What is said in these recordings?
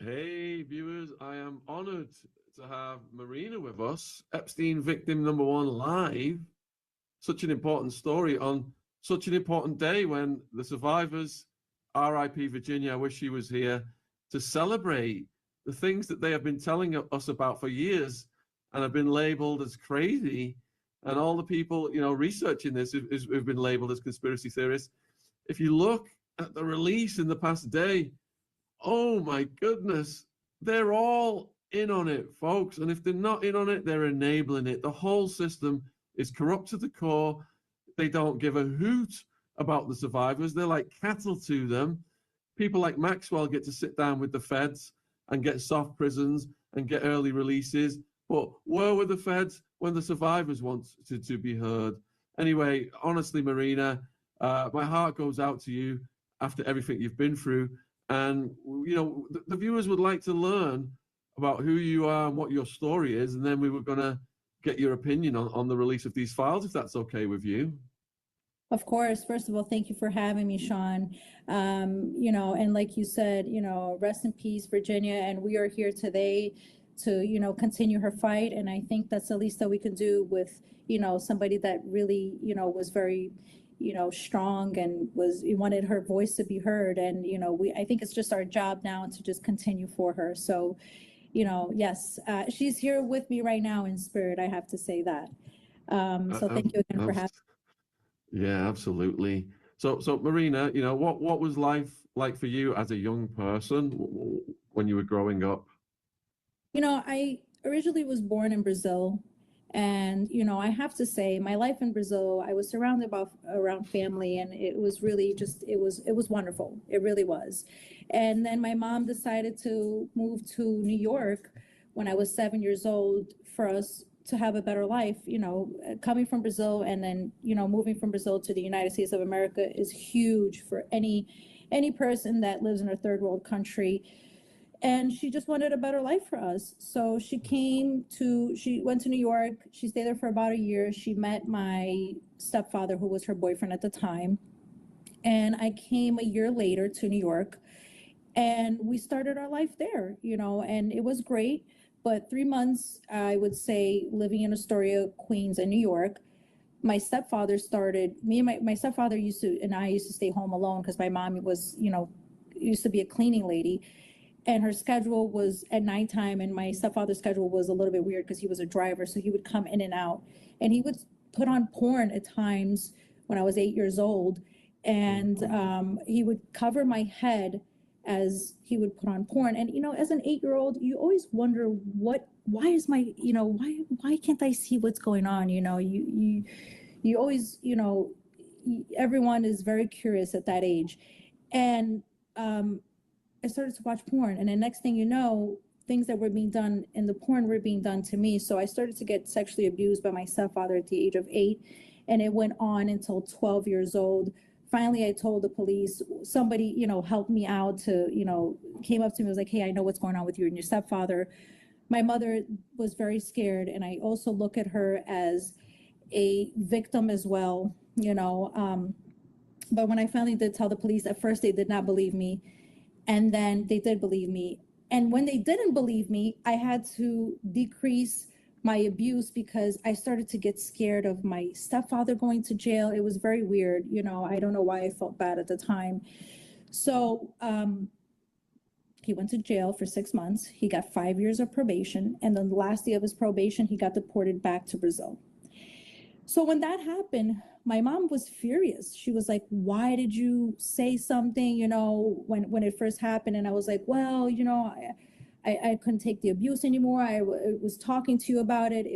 Hey, viewers, I am honored to have Marina with us, Epstein victim number one live. Such an important story on such an important day when the survivors, RIP Virginia, I wish she was here, to celebrate the things that they have been telling us about for years and have been labeled as crazy. And all the people, researching this have been labeled as conspiracy theorists. If you look at the release in the past day, oh my goodness, they're all in on it, folks. And if they're not in on it, they're enabling it. The whole system is corrupt to the core. They don't give a hoot about the survivors. They're like cattle to them. People like Maxwell get to sit down with the feds and get soft prisons and get early releases. But where were the feds when the survivors wanted to be heard? Anyway, honestly, Marina, my heart goes out to you after everything you've been through. And, the viewers would like to learn about who you are and what your story is. And then we were going to get your opinion on the release of these files, if that's okay with you. Of course. First of all, thank you for having me, Shaun. And like you said, rest in peace, Virginia. And we are here today to, continue her fight. And I think that's the least that we can do with, somebody that really, was very, strong and wanted her voice to be heard. And, I think it's just our job now to just continue for her. So, yes, she's here with me right now in spirit. I have to say that. So thank you again for having me. Yeah, absolutely. So Marina, what was life like for you as a young person when you were growing up? I originally was born in Brazil. And, I have to say my life in Brazil, I was surrounded around family, and it was really just, it was wonderful. It really was. And then my mom decided to move to New York when I was 7 years old for us to have a better life, coming from Brazil and then, moving from Brazil to the United States of America is huge for any person that lives in a third world country. And she just wanted a better life for us. So she went to New York. She stayed there for about a year. She met my stepfather, who was her boyfriend at the time. And I came a year later to New York, and we started our life there, and it was great. But 3 months, I would say, living in Astoria, Queens, and New York, my stepfather started, me and my stepfather used to stay home alone because my mom was, used to be a cleaning lady. And her schedule was at nighttime, and my stepfather's schedule was a little bit weird because he was a driver, so he would come in and out. And he would put on porn at times when I was 8 years old, and he would cover my head as he would put on porn. And as an 8-year-old, you always wonder why is my why can't I see what's going on? You always everyone is very curious at that age, and I started to watch porn, and the next thing you know, things that were being done in the porn were being done to me. So I started to get sexually abused by my stepfather at the age of 8, and it went on until 12 years old. Finally, I told the police. Somebody, helped me out came up to me, was like, "Hey, I know what's going on with you and your stepfather." My mother was very scared, and I also look at her as a victim as well, But when I finally did tell the police, at first they did not believe me. And then they did believe me. And when they didn't believe me, I had to decrease my abuse because I started to get scared of my stepfather going to jail. It was very weird. I don't know why I felt bad at the time. So he went to jail for 6 months. He got 5 years of probation. And then the last day of his probation, he got deported back to Brazil. So when that happened, my mom was furious. She was like, "Why did you say something, when it first happened?" And I was like, "Well, I couldn't take the abuse anymore. I was talking to you about it.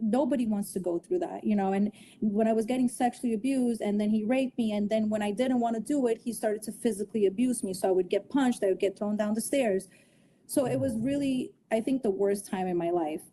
Nobody wants to go through that, And when I was getting sexually abused, and then he raped me, and then when I didn't want to do it, he started to physically abuse me. So I would get punched, I would get thrown down the stairs. So it was really, I think, the worst time in my life.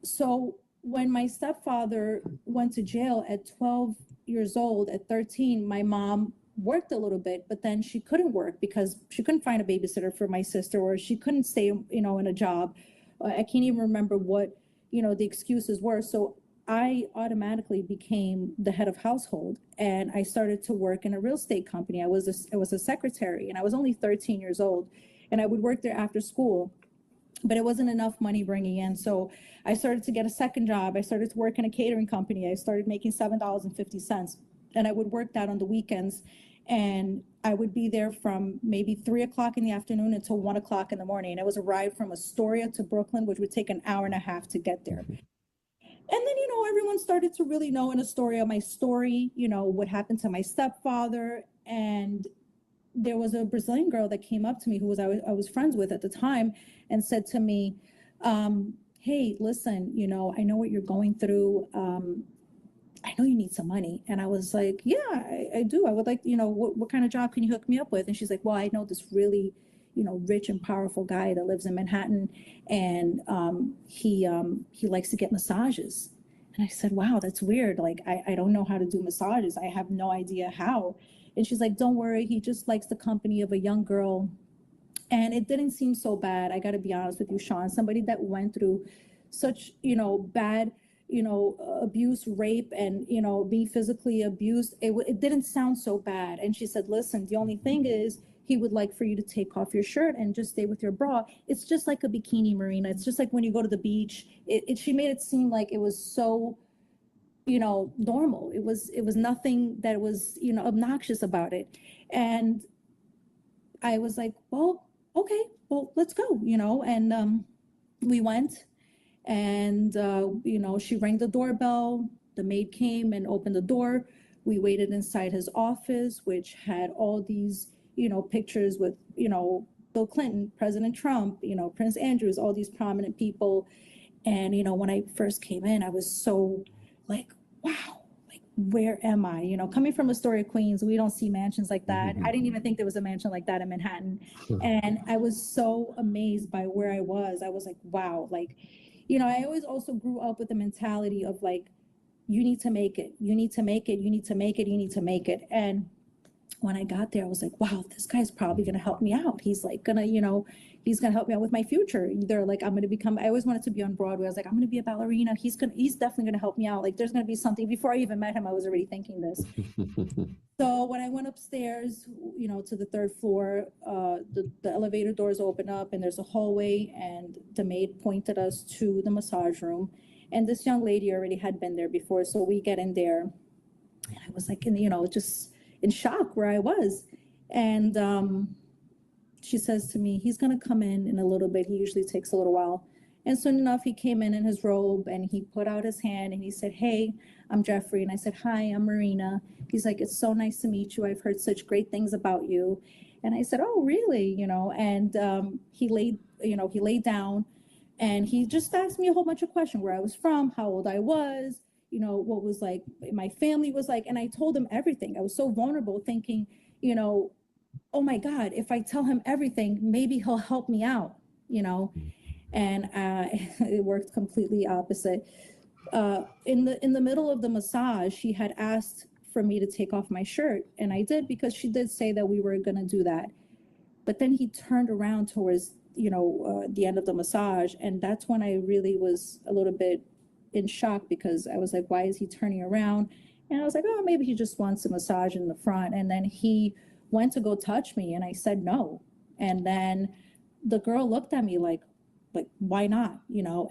So when my stepfather went to jail at 12 years old, at 13, my mom worked a little bit, but then she couldn't work because she couldn't find a babysitter for my sister, or she couldn't stay, in a job. I can't even remember what, the excuses were. So I automatically became the head of household, and I started to work in a real estate company. I was a secretary, and I was only 13 years old. and I would work there after school, but it wasn't enough money bringing in. So I started to get a second job. I started to work in a catering company. I started making $7.50, and I would work that on the weekends. And I would be there from maybe 3 o'clock in the afternoon until 1 o'clock in the morning. It was a ride from Astoria to Brooklyn, which would take an hour and a half to get there. And then, everyone started to really know in Astoria my story, what happened to my stepfather. And there was a Brazilian girl that came up to me who I was friends with at the time and said to me, hey, listen, I know what you're going through. I know you need some money. And I was like, yeah, I do. I would like, what kind of job can you hook me up with? And she's like, well, I know this really, rich and powerful guy that lives in Manhattan, and he likes to get massages. And I said, wow, that's weird. Like, I don't know how to do massages. I have no idea how. And she's like, don't worry. He just likes the company of a young girl. And it didn't seem so bad. I got to be honest with you, Shaun, somebody that went through such, bad, abuse, rape, and, being physically abused, it didn't sound so bad. And she said, listen, the only thing is he would like for you to take off your shirt and just stay with your bra. It's just like a bikini, Marina. It's just like when you go to the beach. She made it seem like it was so, normal. It was nothing that was, obnoxious about it. And I was like, well, okay, well, let's go, and we went. And, she rang the doorbell. The maid came and opened the door. We waited inside his office, which had all these, pictures with, Bill Clinton, President Trump, Prince Andrews, all these prominent people. And, when I first came in, I was so like, wow, like, where am I? Coming from Astoria, Queens, we don't see mansions like that. I didn't even think there was a mansion like that in Manhattan. And I was so amazed by where I was. I was like, wow, like, I always also grew up with the mentality of like, you need to make it, you need to make it, you need to make it, you need to make it. And when I got there, I was like, wow, this guy's probably going to help me out. He's like gonna, he's going to help me out with my future. Either like, I'm going to become, I always wanted to be on Broadway. I was like, I'm going to be a ballerina. He's definitely going to help me out. Like, there's going to be something. Before I even met him, I was already thinking this. So when I went upstairs, to the third floor, the elevator doors open up and there's a hallway, and the maid pointed us to the massage room. And this young lady already had been there before. So we get in there, and I was like, just in shock where I was. And she says to me, he's going to come in a little bit. He usually takes a little while. And soon enough, he came in his robe, and he put out his hand and he said, hey, I'm Jeffrey. And I said, hi, I'm Marina. He's like, it's so nice to meet you. I've heard such great things about you. And I said, oh, really? And he laid down, and he just asked me a whole bunch of questions, where I was from, how old I was, what was like, my family was like. And I told him everything. I was so vulnerable, thinking, oh my God, if I tell him everything, maybe he'll help me out, And it worked completely opposite. In the middle of the massage, she had asked for me to take off my shirt, and I did, because she did say that we were going to do that. But then he turned around towards the end of the massage, and that's when I really was a little bit in shock, because I was like, why is he turning around? And I was like, oh, maybe he just wants a massage in the front. And then he went to go touch me, and I said no. And then the girl looked at me like, why not?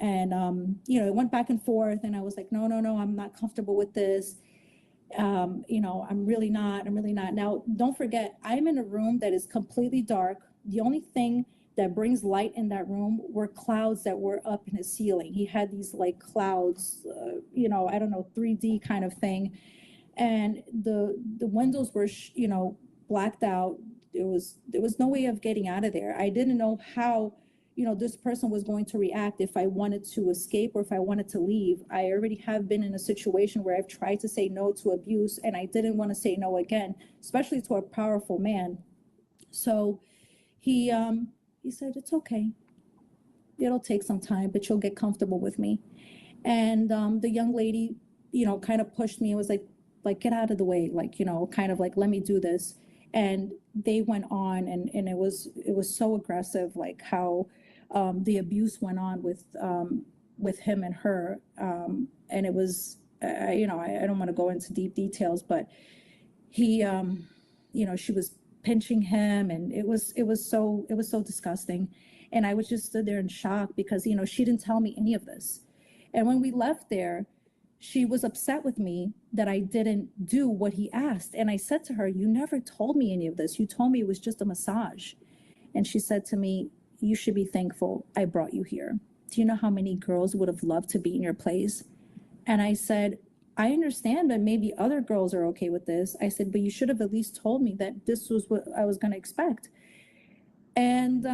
And it went back and forth, and I was like, no, I'm not comfortable with this. I'm really not. Now, don't forget, I'm in a room that is completely dark. The only thing that brings light in that room were clouds that were up in his ceiling. He had these like clouds, I don't know, 3D kind of thing. And the windows were, blacked out. There was no way of getting out of there. I didn't know how, this person was going to react, if I wanted to escape or if I wanted to leave. I already have been in a situation where I've tried to say no to abuse, and I didn't want to say no again, especially to a powerful man. So he said, it's okay. It'll take some time, but you'll get comfortable with me. And the young lady, kind of pushed me and was like, get out of the way, like, kind of like, let me do this. And they went on, and it was so aggressive, like how the abuse went on with him and her. And it was, I don't want to go into deep details, but he, she was pinching him, and it was so disgusting. And I was just stood there in shock because, you know, she didn't tell me any of this. And when we left there, she was upset with me that I didn't do what he asked. And I said to her, you never told me any of this. You told me it was just a massage. And she said to me, you should be thankful I brought you here. Do you know how many girls would have loved to be in your place? And I said, I understand that maybe other girls are okay with this. I said, but you should have at least told me that this was what I was going to expect. And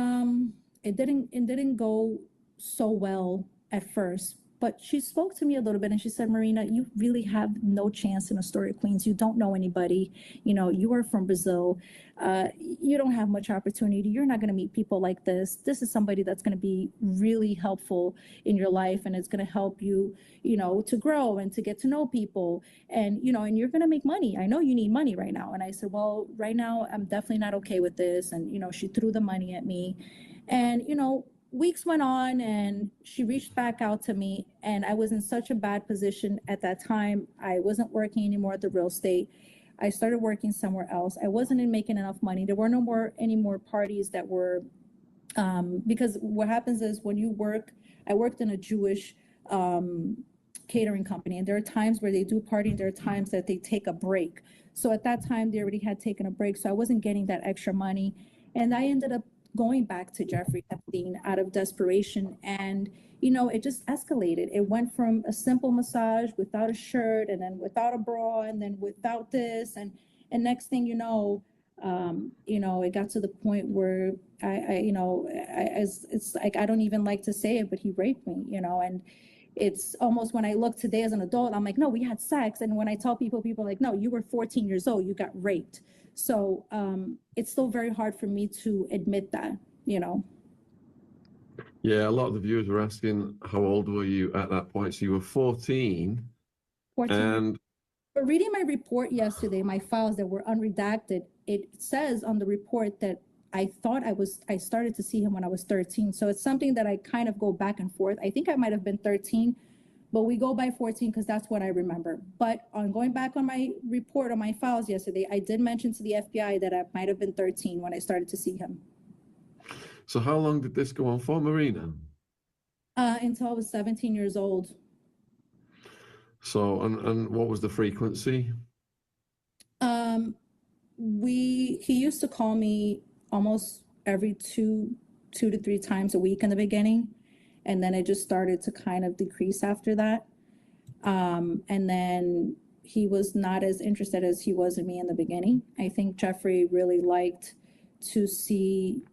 it didn't go so well at first. But she spoke to me a little bit and she said, Marina, you really have no chance in Astoria, Queens. You don't know anybody. You know, you are from Brazil. You don't have much opportunity. You're not going to meet people like this. This is somebody that's going to be really helpful in your life, and it's going to help you, you know, to grow and to get to know people. And, you know, and you're going to make money. I know you need money right now. And I said, well, right now, I'm definitely not okay with this. And, you know, she threw the money at me. And, you know, weeks went on and she reached back out to me, and I was in such a bad position at that time. I wasn't working anymore at the real estate. I started working somewhere else. I wasn't making enough money. There were any more parties that were, because what happens is when you work, I worked in a Jewish catering company, and there are times where they do party, and there are times that they take a break. So at that time, they already had taken a break, so I wasn't getting that extra money. And I ended up going back to Jeffrey Epstein out of desperation. And, you know, it just escalated. It went from a simple massage without a shirt, and then without a bra, and then without this. And next thing you know, it got to the point where it's like, I don't even like to say it, but he raped me, you know. And it's almost, when I look today as an adult, I'm like, no, we had sex. And when I tell people are like, no, you were 14 years old, you got raped. So it's still very hard for me to admit that, you know. Yeah, a lot of the viewers were asking, how old were you at that point? So you were 14. 14. And but reading my report yesterday, my files that were unredacted, it says on the report that I thought I started to see him when I was 13. So it's something that I kind of go back and forth. I think I might have been 13, but we go by 14 because that's what I remember. But on going back on my report, on my files yesterday, I did mention to the FBI that I might have been 13 when I started to see him. So how long did this go on for, Marina? Until I was 17 years old. So, and what was the frequency? He used to call me almost every two to 3 times a week in the beginning. And then it just started to kind of decrease after that. And then he was not as interested as he was in me in the beginning. I think Jeffrey really liked to see,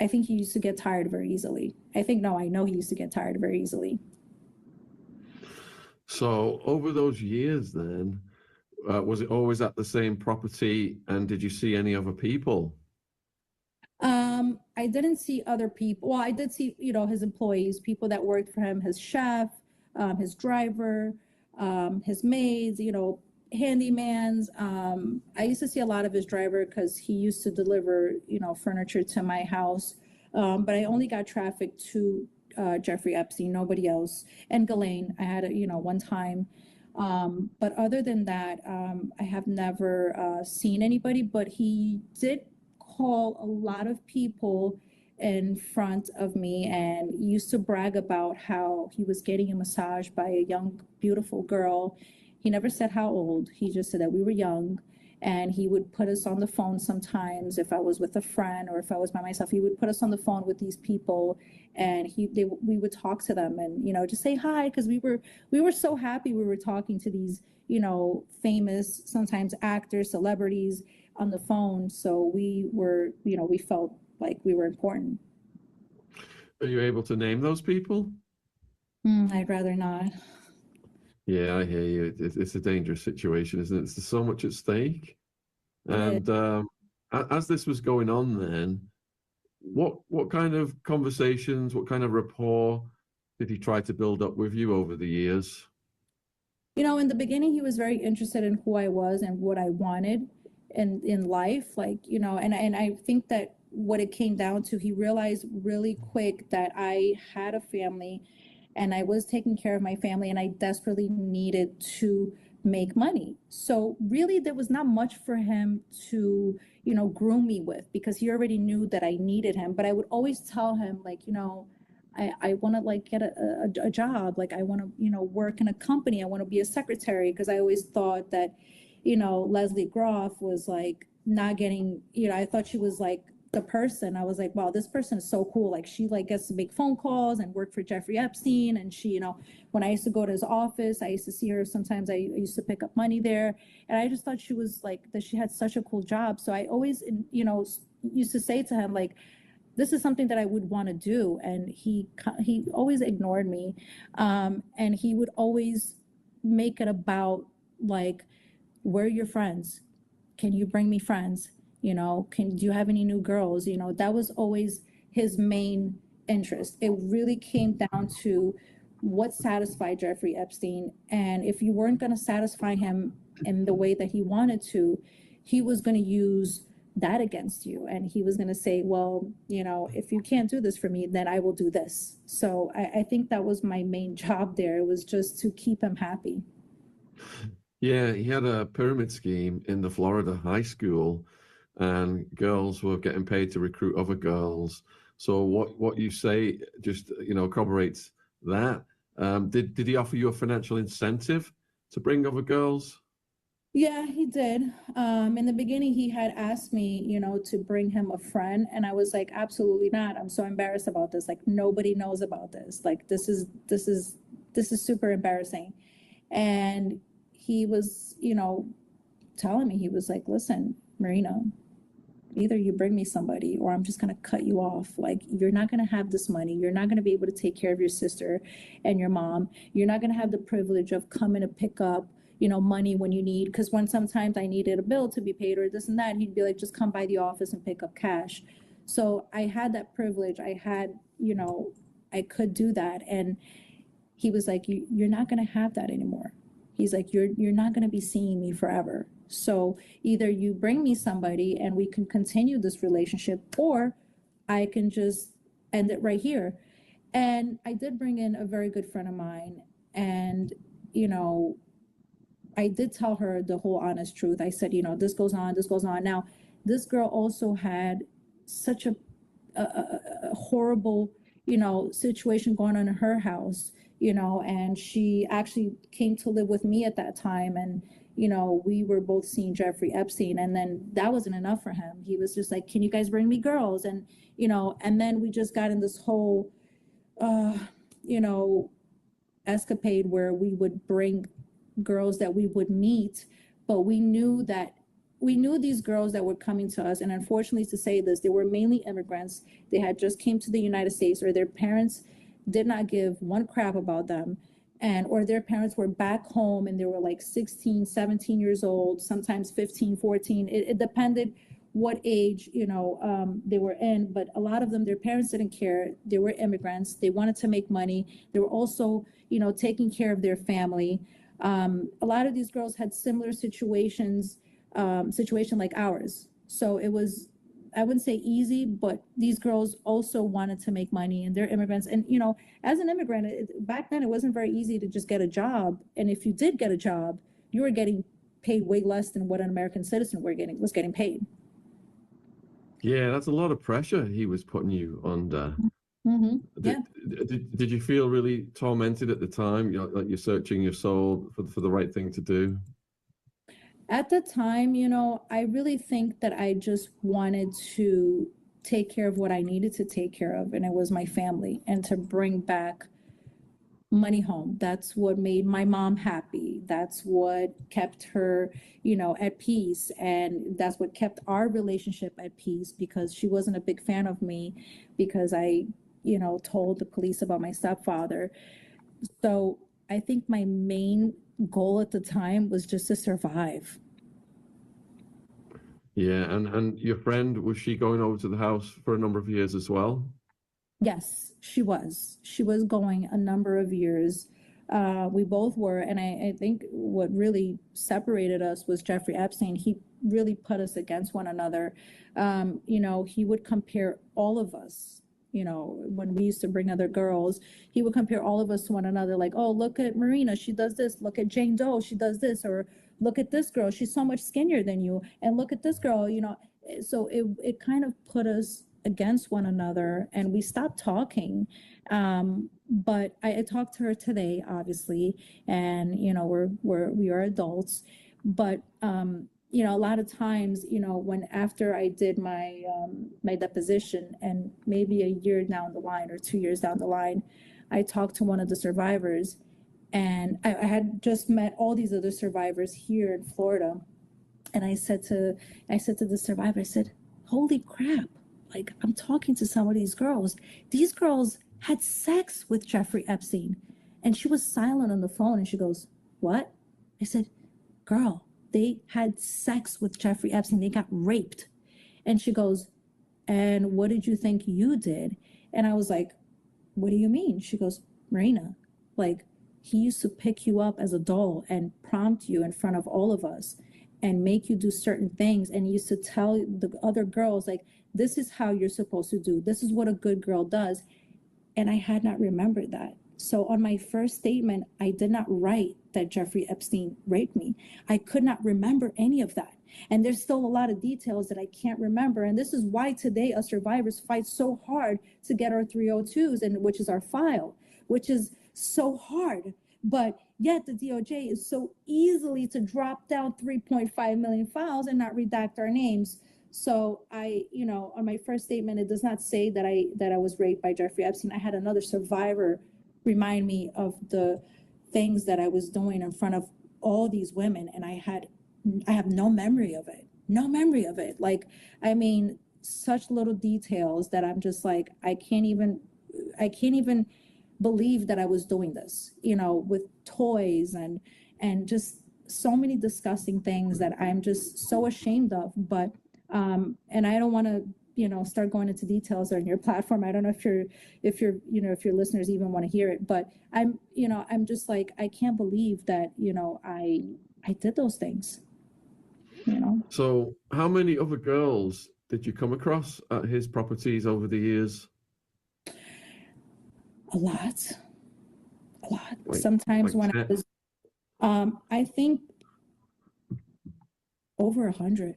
I think he used to get tired very easily. I know he used to get tired very easily. So over those years then, was it always at the same property, and did you see any other people? I didn't see other people. Well, I did see, you know, his employees, people that worked for him, his chef, his driver, his maids, you know, handymans. I used to see a lot of his driver because he used to deliver, you know, furniture to my house. But I only got traffic to Jeffrey Epstein, nobody else. And Ghislaine, I had, one time. But other than that, I have never seen anybody, but he did call a lot of people in front of me and used to brag about how he was getting a massage by a young, beautiful girl. He never said how old. He just said that we were young, and he would put us on the phone sometimes. If I was with a friend or if I was by myself, he would put us on the phone with these people, and we would talk to them and, you know, just say hi, because we were so happy we were talking to these, you know, famous, sometimes actors, celebrities on the phone. So we were, you know, we felt like we were important. Are you able to name those people? I'd rather not. Yeah, I hear you. It's a dangerous situation, isn't it? There's so much at stake. And as this was going on then, what kind of conversations, what kind of rapport did he try to build up with you over the years? You know, in the beginning, he was very interested in who I was and what I wanted in life. Like, you know, and I think that what it came down to, he realized really quick that I had a family and I was taking care of my family, and I desperately needed to make money. So really there was not much for him to, groom me with, because he already knew that I needed him. But I would always tell him, like, I want to like get a job. Like I want to, work in a company. I want to be a secretary, because I always thought that, Leslie Groff was like not getting, I thought she was like the person. I was like, wow, this person is so cool. Like she like gets to make phone calls and work for Jeffrey Epstein. And she, when I used to go to his office, I used to see her. Sometimes I used to pick up money there. And I just thought she was like, that she had such a cool job. So I always, used to say to him, like, this is something that I would want to do. And he always ignored me. And he would always make it about like, where are your friends? Can you bring me friends? Do you have any new girls? That was always his main interest. It really came down to what satisfied Jeffrey Epstein. And if you weren't going to satisfy him in the way that he wanted to, he was going to use that against you. And he was going to say, well, if you can't do this for me, then I will do this. So I think that was my main job there. It was just to keep him happy. Yeah, he had a pyramid scheme in the Florida high school, and girls were getting paid to recruit other girls. So what you say just corroborates that. Did he offer you a financial incentive to bring other girls? Yeah, he did. In the beginning, he had asked me, to bring him a friend, and I was like, absolutely not. I'm so embarrassed about this. Like nobody knows about this. Like this is super embarrassing. And he was, telling me, he was like, listen, Marina, either you bring me somebody or I'm just going to cut you off. Like, you're not going to have this money. You're not going to be able to take care of your sister and your mom. You're not going to have the privilege of coming to pick up, money when you need. Because when sometimes I needed a bill to be paid or this and that, he'd be like, just come by the office and pick up cash. So I had that privilege. I had, I could do that. And he was like, you're not going to have that anymore. He's like, you're not going to be seeing me forever. So either you bring me somebody and we can continue this relationship, or I can just end it right here. And I did bring in a very good friend of mine. And, I did tell her the whole honest truth. I said, this goes on, this goes on. Now, this girl also had such a horrible, situation going on in her house, and she actually came to live with me at that time. And, we were both seeing Jeffrey Epstein, and then that wasn't enough for him. He was just like, can you guys bring me girls? And, and then we just got in this whole, escapade where we would bring girls that we would meet, but we knew these girls that were coming to us. And unfortunately to say this, they were mainly immigrants. They had just came to the United States, or their parents did not give one crap about them. Or their parents were back home and they were like 16, 17 years old, sometimes 15, 14. It depended what age, they were in, but a lot of them, their parents didn't care. They were immigrants. They wanted to make money. They were also, taking care of their family. A lot of these girls had similar situation like ours. So it was, I wouldn't say easy, but these girls also wanted to make money, and they're immigrants. And, as an immigrant, back then it wasn't very easy to just get a job. And if you did get a job, you were getting paid way less than what an American citizen was getting paid. Yeah, that's a lot of pressure he was putting you under. Mm-hmm. Yeah. Did you feel really tormented at the time? Like you're searching your soul for the right thing to do? At the time, I really think that I just wanted to take care of what I needed to take care of, and it was my family, and to bring back money home. That's what made my mom happy. That's what kept her, at peace. And that's what kept our relationship at peace, because she wasn't a big fan of me because I, told the police about my stepfather. So I think my main goal at the time was just to survive. Yeah, and your friend, was she going over to the house for a number of years as well? Yes, she was. She was going a number of years. We both were. And I think what really separated us was Jeffrey Epstein. He really put us against one another. He would compare all of us you know, when we used to bring other girls, he would compare all of us to one another, like, oh, look at Marina, she does this. Look at Jane Doe, she does this. Or look at this girl, she's so much skinnier than you. And look at this girl, you know. So it kind of put us against one another, and we stopped talking. But I talked to her today, obviously, and you know, we are adults. But you know, a lot of times, you know, when after I did my my deposition, and maybe a year down the line or 2 years down the line, I talked to one of the survivors, and I had just met all these other survivors here in Florida, and I said to the survivor, I said, "Holy crap! Like, I'm talking to some of these girls. These girls had sex with Jeffrey Epstein," and she was silent on the phone, and she goes, "What?" I said, "Girl, they had sex with Jeffrey Epstein. They got raped." And she goes, "And what did you think you did?" And I was like, "What do you mean?" She goes, "Marina, like, he used to pick you up as a doll and prompt you in front of all of us and make you do certain things. And he used to tell the other girls, like, this is how you're supposed to do. This is what a good girl does." And I had not remembered that. So on my first statement, I did not write that Jeffrey Epstein raped me. I could not remember any of that. And there's still a lot of details that I can't remember. And this is why today us survivors fight so hard to get our 302s, and which is our file, which is so hard. But yet the DOJ is so easily to drop down 3.5 million files and not redact our names. So I, you know, on my first statement, it does not say that I was raped by Jeffrey Epstein. I had another survivor remind me of the things that I was doing in front of all these women, and I have no memory of it. No memory of it. Like, I mean, such little details that I'm just like, I can't even believe that I was doing this, you know, with toys and just so many disgusting things that I'm just so ashamed of. But and I don't want to, you know, start going into details on your platform. I don't know if your you know, if your listeners even want to hear it, but I'm, you know, I'm just like, I can't believe that, you know, I did those things, you know. So how many other girls did you come across at his properties over the years? A lot. Sometimes when I was I think over 100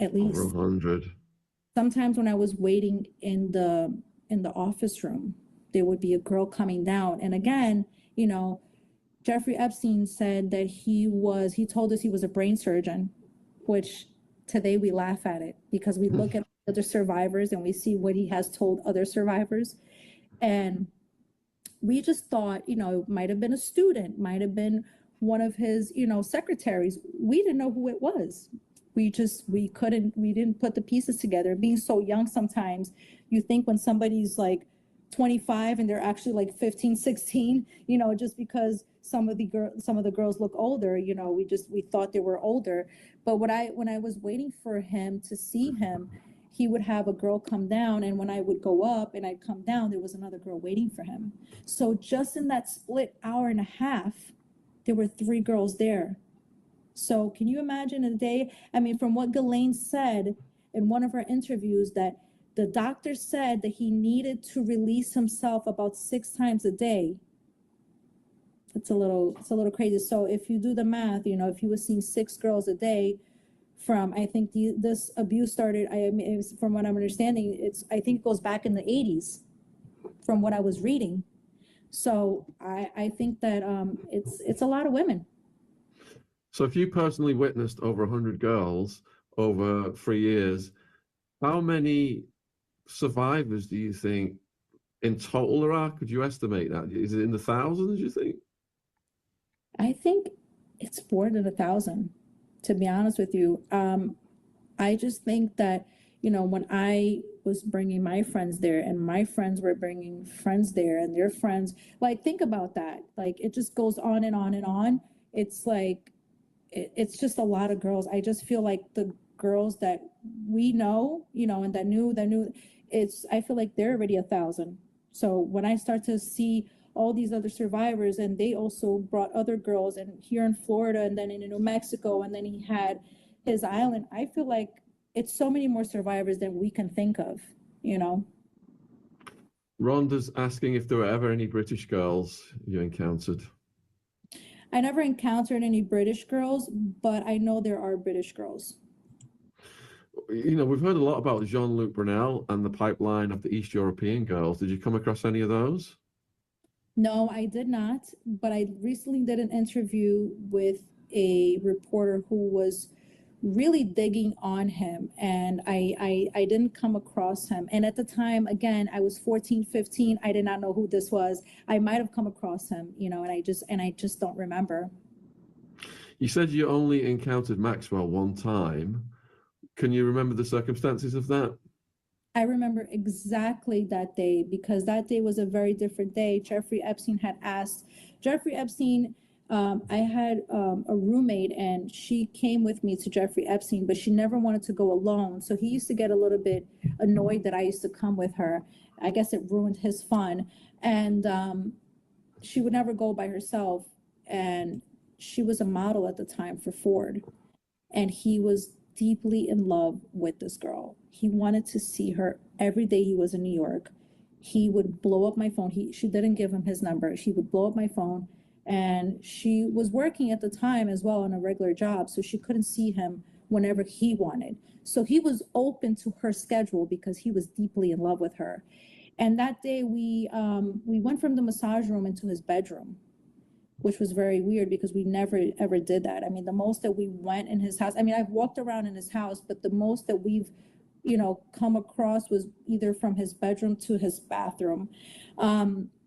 at least. Over 100. Sometimes when I was waiting in the office room, there would be a girl coming down. And again, you know, Jeffrey Epstein said that he told us he was a brain surgeon, which today we laugh at it because we look at other survivors and we see what he has told other survivors. And we just thought, you know, it might have been a student, might have been one of his, you know, secretaries. We didn't know who it was. We didn't put the pieces together. Being so young, sometimes you think when somebody's like 25 and they're actually like 15, 16, you know, just because some of the girls look older, you know, we thought they were older. But when I was waiting for him to see him, he would have a girl come down, and when I would go up and I'd come down, there was another girl waiting for him. So just in that split hour and a half, there were 3 girls there. So can you imagine a day? I mean, from what Ghislaine said in one of her interviews, that the doctor said that he needed to release himself about 6 times a day. It's a little crazy. So if you do the math, you know, if he was seeing 6 girls a day, from, I think this abuse started, I mean, from what I'm understanding, I think it goes back in the 80s from what I was reading. So I think that it's a lot of women. So if you personally witnessed over 100 girls over 3 years, how many survivors do you think in total there are? Could you estimate that? Is it in the thousands, you think? I think it's more than 1,000, to be honest with you. I just think that, you know, when I was bringing my friends there and my friends were bringing friends there and their friends, like, think about that. Like, it just goes on and on and on. It's like, it's just a lot of girls. I just feel like the girls that we know, you know, and that knew, I feel like they're already 1,000. So when I start to see all these other survivors, and they also brought other girls, and here in Florida, and then in New Mexico, and then he had his island, I feel like it's so many more survivors than we can think of, you know. Rhonda's asking if there were ever any British girls you encountered. I never encountered any British girls, but I know there are British girls. You know, we've heard a lot about Jean-Luc Brunel and the pipeline of the East European girls. Did you come across any of those? No, I did not, but I recently did an interview with a reporter who was really digging on him, and I didn't come across him. And at the time, again, I was 14, 15. I did not know who this was. I might have come across him, you know, and I just don't remember. You said you only encountered Maxwell one time. Can you remember the circumstances of that? I remember exactly that day because that day was a very different day. Jeffrey Epstein, I had a roommate and she came with me to Jeffrey Epstein, but she never wanted to go alone. So he used to get a little bit annoyed that I used to come with her. I guess it ruined his fun. And she would never go by herself. And she was a model at the time for Ford. And he was deeply in love with this girl. He wanted to see her every day he was in New York. He would blow up my phone. She didn't give him his number. She would blow up my phone. And she was working at the time as well on a regular job, so she couldn't see him whenever he wanted. So he was open to her schedule because he was deeply in love with her. And that day we went from the massage room into his bedroom, which was very weird because we never ever did that. I mean, the most that we went in his house, I mean, I've walked around in his house, but the most that we've, you know, come across was either from his bedroom to his bathroom.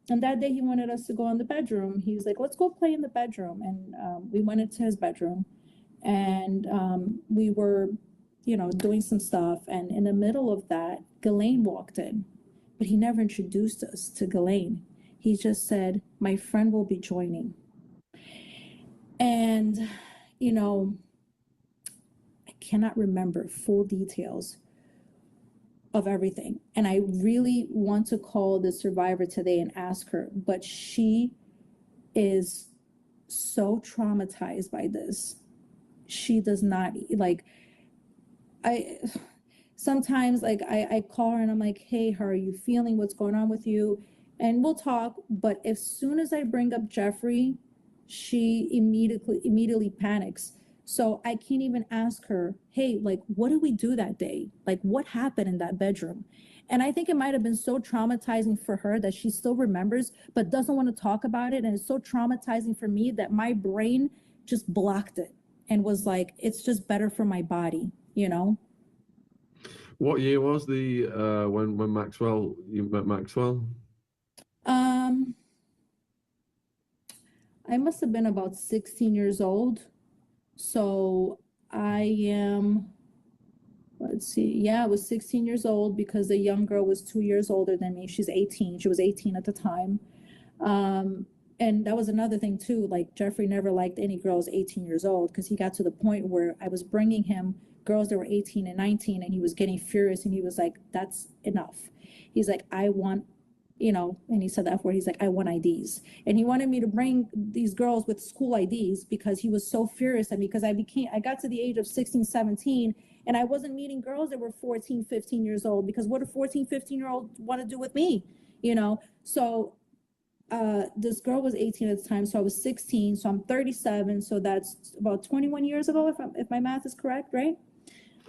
And that day he wanted us to go in the bedroom. He was like, let's go play in the bedroom. And we went into his bedroom and we were, you know, doing some stuff. And in the middle of that, Ghislaine walked in, but he never introduced us to Ghislaine. He just said, my friend will be joining. And, you know, I cannot remember full details of everything. And I really want to call the survivor today and ask her, but she is so traumatized by this. She does not like, sometimes like I call her and I'm like, hey, how are you feeling? What's going on with you? And we'll talk. But as soon as I bring up Jeffrey, she immediately panics. So I can't even ask her, hey, like, what did we do that day? Like, what happened in that bedroom? And I think it might have been so traumatizing for her that she still remembers, but doesn't want to talk about it. And it's so traumatizing for me that my brain just blocked it and was like, it's just better for my body, you know? What year was the when you met Maxwell? I must have been about 16 years old. So I am, let's see, yeah, I was 16 years old because the young girl was 2 years older than me. She's 18. She was 18 at the time. And that was another thing too, like Jeffrey never liked any girls 18 years old because he got to the point where I was bringing him girls that were 18 and 19 and he was getting furious and he was like, that's enough. He's like, I want, you know, and he said that word, he's like, I want IDs. And he wanted me to bring these girls with school IDs because he was so furious at me because I got to the age of 16, 17 and I wasn't meeting girls that were 14, 15 years old because what do 14, 15-year-olds want to do with me, you know? So this girl was 18 at the time, so I was 16, so I'm 37, so that's about 21 years ago, if my math is correct, right?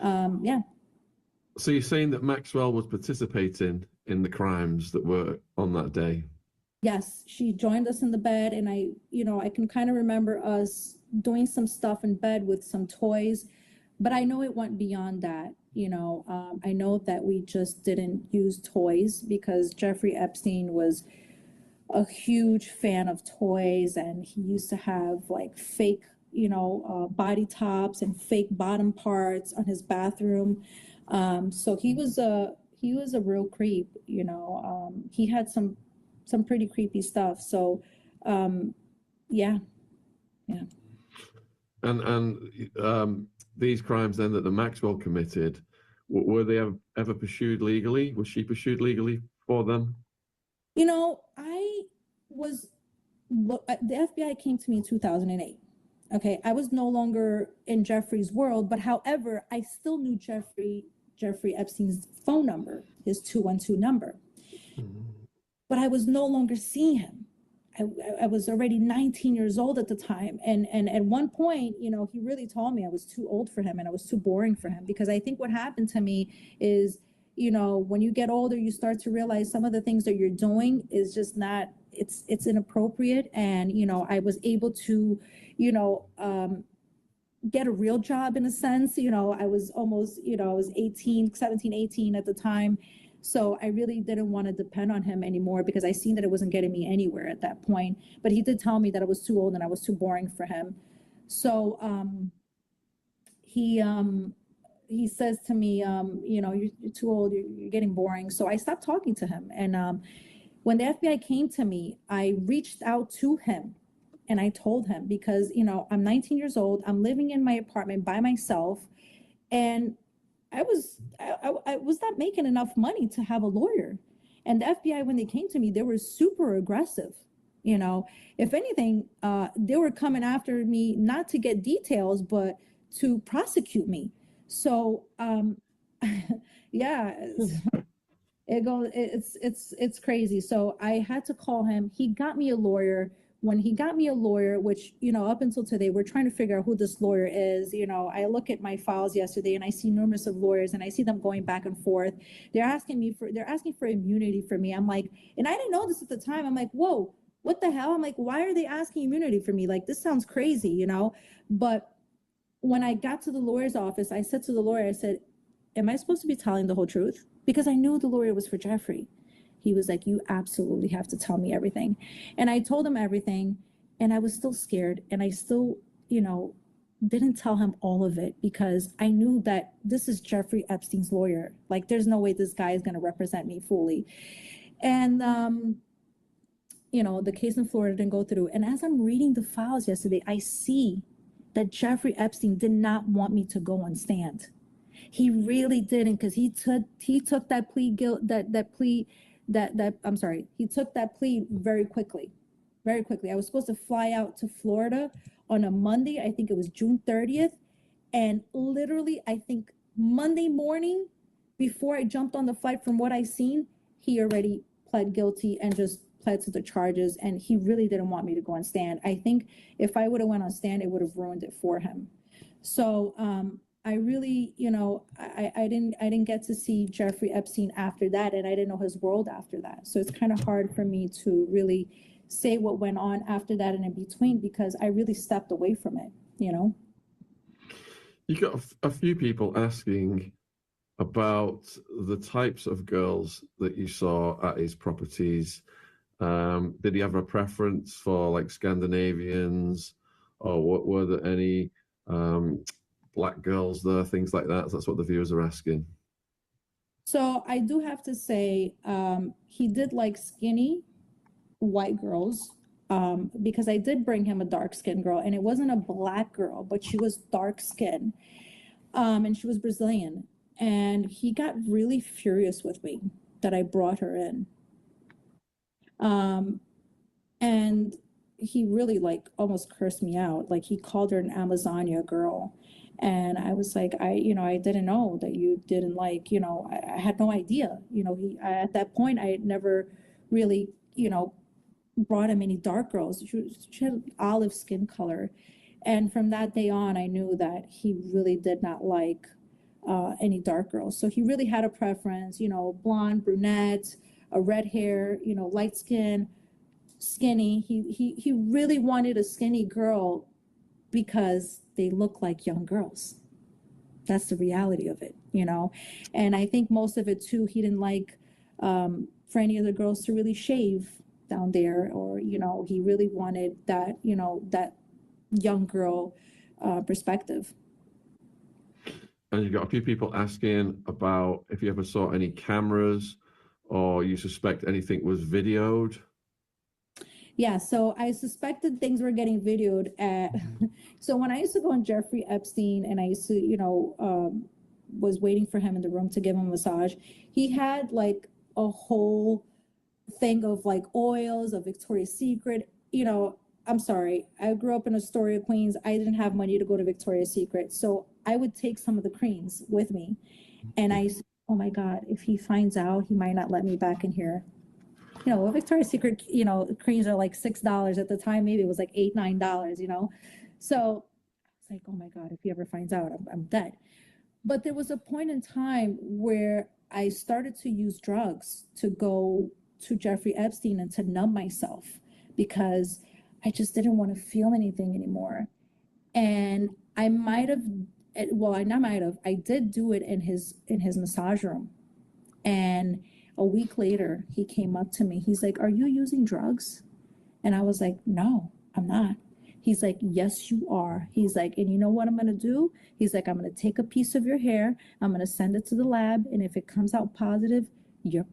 Yeah. So you're saying that Maxwell was participating in the crimes that were on that day? Yes, she joined us in the bed, and I can kind of remember us doing some stuff in bed with some toys, but I know it went beyond that. I know that we just didn't use toys because Jeffrey Epstein was a huge fan of toys, and he used to have like fake, body tops and fake bottom parts on his bathroom. So he was a real creep. He had some pretty creepy stuff. So, yeah. And these crimes then that the Maxwell committed, were they ever pursued legally? Was she pursued legally for them? The FBI came to me in 2008. Okay, I was no longer in Jeffrey's world, but however, I still knew Jeffrey Epstein's phone number, his 212 number. but I was no longer seeing him. I was already 19 years old at the time. And at one point, you know, he really told me I was too old for him and I was too boring for him, because I think what happened to me is, you know, when you get older, you start to realize some of the things that you're doing is just not, it's inappropriate. And, you know, I was able to, you know, get a real job in a sense. You know, I was almost, you know, I was 17, 18 at the time. So I really didn't want to depend on him anymore, because I seen that it wasn't getting me anywhere at that point. But he did tell me that I was too old and I was too boring for him. So he says to me, you know, you're too old, you're getting boring. So I stopped talking to him. And when the FBI came to me, I reached out to him and I told him, because, you know, I'm 19 years old, I'm living in my apartment by myself, and I was not making enough money to have a lawyer. And the FBI, when they came to me, they were super aggressive. You know, if anything, they were coming after me not to get details, but to prosecute me. So, yeah, it's crazy. So I had to call him. He got me a lawyer. When he got me a lawyer, which, you know, up until today, we're trying to figure out who this lawyer is. You know, I look at my files yesterday and I see numerous of lawyers and I see them going back and forth. They're asking for immunity for me. I'm like, and I didn't know this at the time. I'm like, whoa, what the hell? I'm like, why are they asking immunity for me? Like, this sounds crazy, you know? But when I got to the lawyer's office, I said to the lawyer, I said, am I supposed to be telling the whole truth? Because I knew the lawyer was for Jeffrey. He was like, you absolutely have to tell me everything. And I told him everything, and I was still scared. And I still, you know, didn't tell him all of it, because I knew that this is Jeffrey Epstein's lawyer. Like, there's no way this guy is going to represent me fully. And, you know, the case in Florida didn't go through. And as I'm reading the files yesterday, I see that Jeffrey Epstein did not want me to go on stand. He really didn't, because he took that plea he took that plea very quickly. I was supposed to fly out to Florida on a Monday. I think it was June 30th. And literally, I think Monday morning, before I jumped on the flight, from what I seen, he already pled guilty and just pled to the charges. And he really didn't want me to go on stand. I think if I would have went on stand, it would have ruined it for him. So, I really, you know, I didn't get to see Jeffrey Epstein after that, and I didn't know his world after that. So it's kind of hard for me to really say what went on after that and in between, because I really stepped away from it, you know. You got a few people asking about the types of girls that you saw at his properties. Did he have a preference for like Scandinavians, or what were there any black girls there, things like that? That's what the viewers are asking. So I do have to say, he did like skinny white girls, because I did bring him a dark-skinned girl, and it wasn't a black girl, but she was dark-skinned, and she was Brazilian. And he got really furious with me that I brought her in. And he really like almost cursed me out. Like, he called her an Amazonia girl. And I was like, I didn't know that you didn't like, you know, I had no idea, you know, at that point, I had never really, you know, brought him any dark girls. She had olive skin color. And from that day on, I knew that he really did not like any dark girls. So he really had a preference, you know, blonde, brunette, a red hair, you know, light skin, skinny. He really wanted a skinny girl because they look like young girls. That's the reality of it, you know. And I think most of it too, he didn't like for any of the girls to really shave down there, or, you know, he really wanted that, you know, that young girl perspective. And you've got a few people asking about if you ever saw any cameras or you suspect anything was videoed. Yeah, so I suspected things were getting videoed at. So when I used to go on Jeffrey Epstein, and I used to, you know, was waiting for him in the room to give him a massage, he had like a whole thing of like oils of Victoria's Secret. You know, I'm sorry, I grew up in Astoria, Queens. I didn't have money to go to Victoria's Secret, so I would take some of the creams with me. And I used to, oh my God, if he finds out, he might not let me back in here. Victoria's Secret, creams are like $6 at the time. Maybe it was like $8, $9, So it's like, oh my God, if he ever finds out, I'm dead. But there was a point in time where I started to use drugs to go to Jeffrey Epstein and to numb myself because I just didn't want to feel anything anymore. And I might have, well, I not might have, I did do it in his massage room. And a week later, he came up to me. He's like, "Are you using drugs?" And I was like, "No, I'm not." He's like, "Yes, you are." He's like, "And you know what I'm going to do?" He's like, "I'm going to take a piece of your hair. I'm going to send it to the lab. And if it comes out positive, you're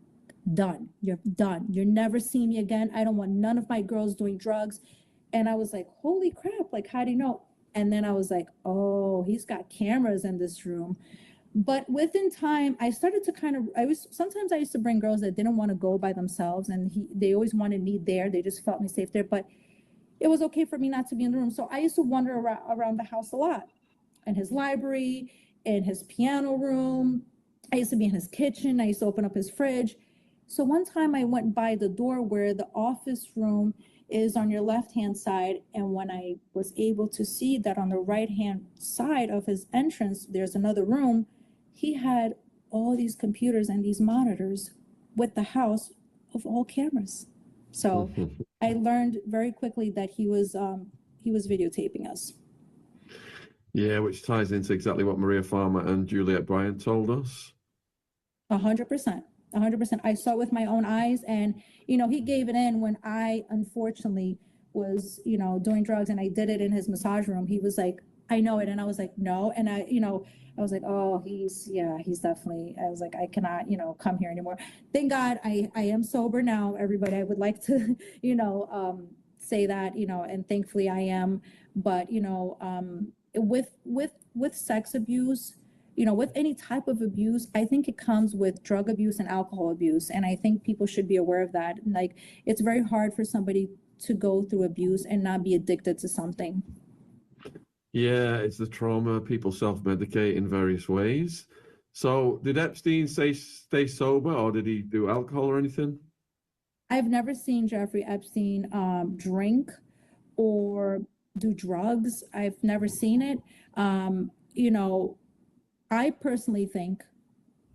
done. You're done. You're never seeing me again. I don't want none of my girls doing drugs." And I was like, holy crap. Like, how do you know? And then I was like, oh, he's got cameras in this room. But within time, I started to sometimes I used to bring girls that didn't want to go by themselves, and they always wanted me there. They just felt me safe there, but it was okay for me not to be in the room. So I used to wander around the house a lot, in his library, in his piano room. I used to be in his kitchen. I used to open up his fridge. So one time I went by the door where the office room is on your left-hand side. And when I was able to see that on the right-hand side of his entrance, there's another room, he had all these computers and these monitors with the house of all cameras. So I learned very quickly that he was videotaping us. Yeah, which ties into exactly what Maria Farmer and Juliet Bryant told us. 100%. 100%. I saw it with my own eyes, and he gave it in when I unfortunately was doing drugs, and I did it in his massage room. He was like, "I know it," and I was like, "No," and I was like, "Oh, he's definitely." I was like, "I cannot come here anymore." Thank God I am sober now, everybody. I would like to say that, and thankfully I am. But with sex abuse, with any type of abuse, I think it comes with drug abuse and alcohol abuse. And I think people should be aware of that. Like, it's very hard for somebody to go through abuse and not be addicted to something. Yeah, it's the trauma. People self-medicate in various ways. So did Epstein stay sober, or did he do alcohol or anything? I've never seen Jeffrey Epstein drink or do drugs. I've never seen it. I personally think,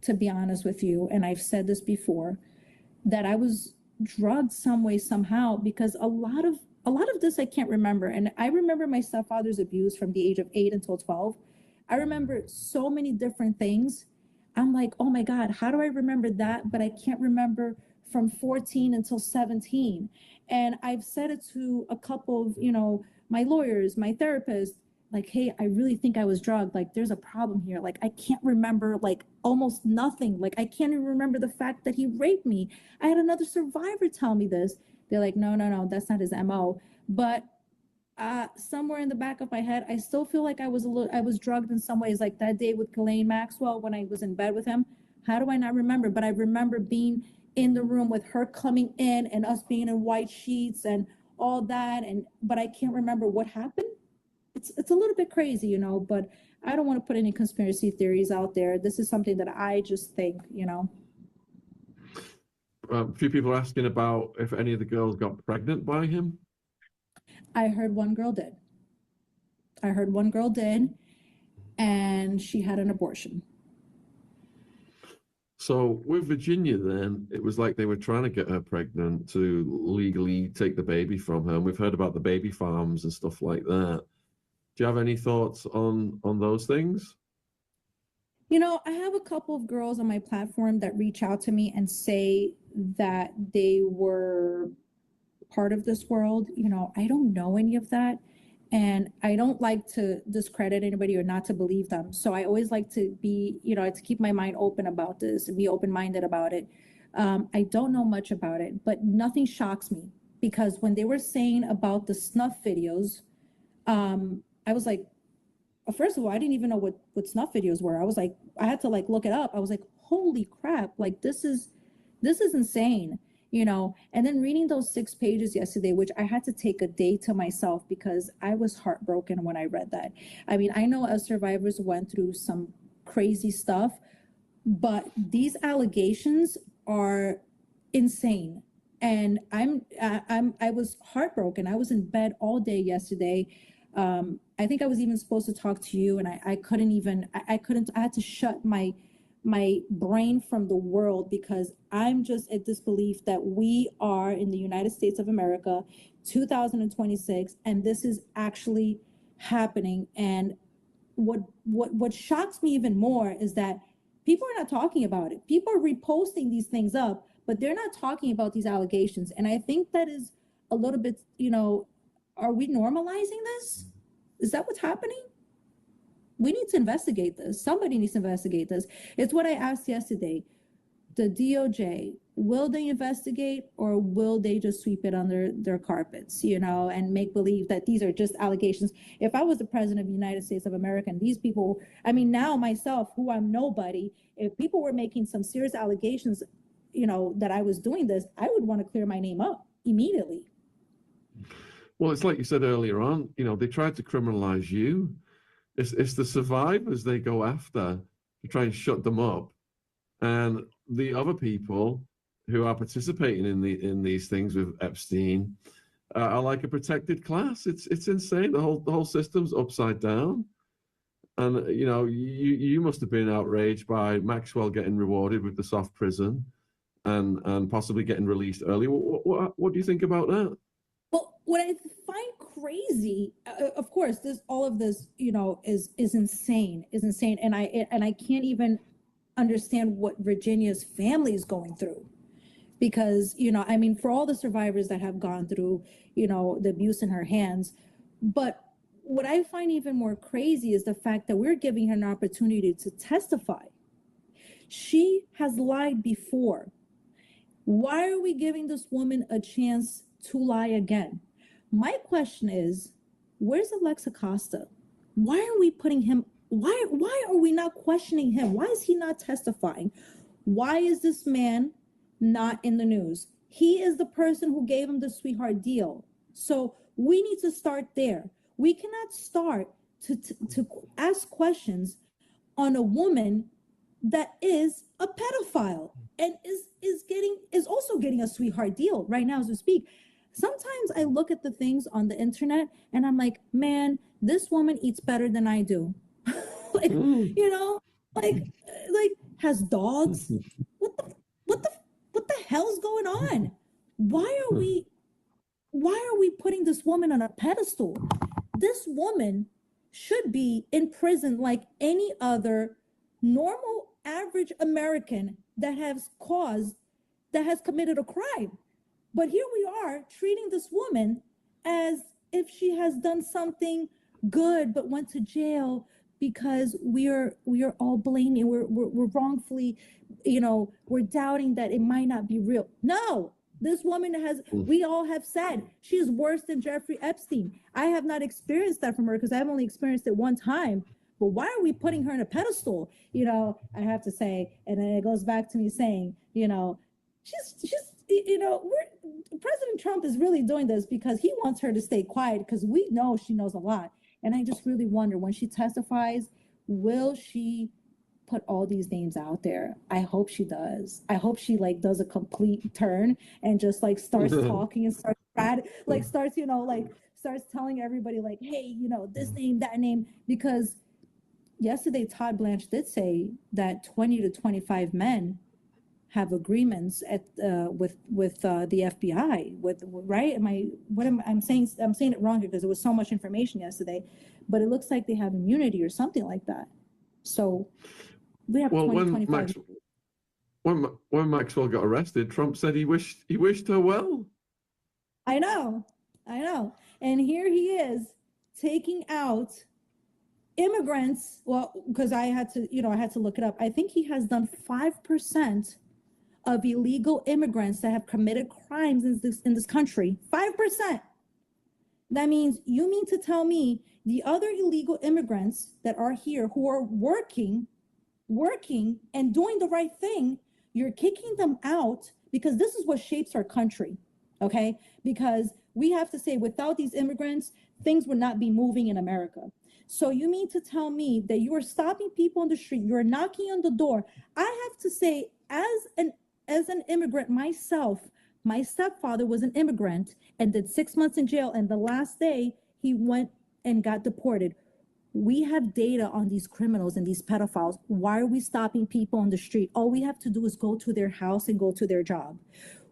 to be honest with you, and I've said this before, that I was drugged some way, somehow, because a lot of this I can't remember. And I remember my stepfather's abuse from the age of 8 until 12. I remember so many different things. I'm like, oh my God, how do I remember that? But I can't remember from 14 until 17. And I've said it to a couple of, my lawyers, my therapist, like, hey, I really think I was drugged. Like, there's a problem here. Like, I can't remember like almost nothing. Like, I can't even remember the fact that he raped me. I had another survivor tell me this. They're like, no, that's not his MO. But somewhere in the back of my head, I still feel like I was drugged in some ways, like that day with Ghislaine Maxwell when I was in bed with him. How do I not remember? But I remember being in the room with her coming in and us being in white sheets and all that. But I can't remember what happened. It's a little bit crazy, but I don't want to put any conspiracy theories out there. This is something that I just think. A few people are asking about if any of the girls got pregnant by him. I heard one girl did. And she had an abortion. So with Virginia, then, it was like they were trying to get her pregnant to legally take the baby from her. And we've heard about the baby farms and stuff like that. Do you have any thoughts on those things? I have a couple of girls on my platform that reach out to me and say that they were part of this world. I don't know any of that. And I don't like to discredit anybody or not to believe them. So I always like to be, to keep my mind open about this and be open-minded about it. I don't know much about it, but nothing shocks me, because when they were saying about the snuff videos, I was like, first of all, I didn't even know what snuff videos were. I was like, I had to like look it up. I was like, holy crap, like this is insane. And then reading those 6 pages yesterday, which I had to take a day to myself because I was heartbroken when I read that. I mean, I know as survivors went through some crazy stuff, but these allegations are insane. And I was heartbroken. I was in bed all day yesterday. I think I was even supposed to talk to you, and I couldn't even. I couldn't. I had to shut my brain from the world because I'm just at disbelief that we are in the United States of America, 2026, and this is actually happening. And what shocks me even more is that people are not talking about it. People are reposting these things up, but they're not talking about these allegations. And I think that is a little bit, are we normalizing this? Is that what's happening? We need to investigate this. Somebody needs to investigate this. It's what I asked yesterday. The DOJ, will they investigate or will they just sweep it under their carpets, and make believe that these are just allegations? If I was the president of the United States of America and these people, now myself, who I'm nobody, if people were making some serious allegations, that I was doing this, I would want to clear my name up immediately. Well, it's like you said earlier on, they tried to criminalize you. It's the survivors they go after to try and shut them up. And the other people who are participating in these things with Epstein are like a protected class. It's insane. The whole system's upside down. And you must have been outraged by Maxwell getting rewarded with the soft prison and possibly getting released early. What do you think about that? Well, what I find crazy, of course, all of this, is insane, and I can't even understand what Virginia's family is going through, because for all the survivors that have gone through, the abuse in her hands, but what I find even more crazy is the fact that we're giving her an opportunity to testify. She has lied before. Why are we giving this woman a chance to lie again? My question is, where's Alexa Costa? Why are we putting him? Why are we not questioning him? Why is he not testifying? Why is this man not in the news? He is the person who gave him the sweetheart deal. So we need to start there. We cannot start to ask questions on a woman that is a pedophile and is also getting a sweetheart deal right now as we speak. Sometimes I look at the things on the internet and I'm like, man, this woman eats better than I do. like has dogs. What the hell's going on? Why are we putting this woman on a pedestal? This woman should be in prison like any other normal average American that has committed a crime. But here we are treating this woman as if she has done something good but went to jail because we are all blaming, we're wrongfully, we're doubting that it might not be real. No, this woman we all have said she is worse than Jeffrey Epstein. I have not experienced that from her because I've only experienced it one time. But why are we putting her in a pedestal? I have to say, and then it goes back to me saying, she's President Trump is really doing this because he wants her to stay quiet because we know she knows a lot. And I just really wonder, when she testifies, will she put all these names out there? I hope she does. I hope she does a complete turn and just starts talking and starts starts telling everybody hey, this name, that name, because yesterday Todd Blanche did say that 20 to 25 men have agreements with the FBI. Right? I'm saying it wrong because there was so much information yesterday, but it looks like they have immunity or something like that. So we have 25. When Maxwell got arrested, Trump said he wished her well. I know, and here he is taking out immigrants. Well, because I had to look it up. I think he has done 5% of illegal immigrants that have committed crimes in this country. 5%. That means you mean to tell me the other illegal immigrants that are here who are working and doing the right thing, you're kicking them out because this is what shapes our country, okay? Because we have to say, without these immigrants, things would not be moving in America. So you mean to tell me that you are stopping people on the street, you're knocking on the door. I have to say, as an immigrant myself, My stepfather was an immigrant and did 6 months in jail, and the last day he went and got deported. We have data on these criminals and these pedophiles. Why are we stopping people on the street? All we have to do is go to their house and go to their job.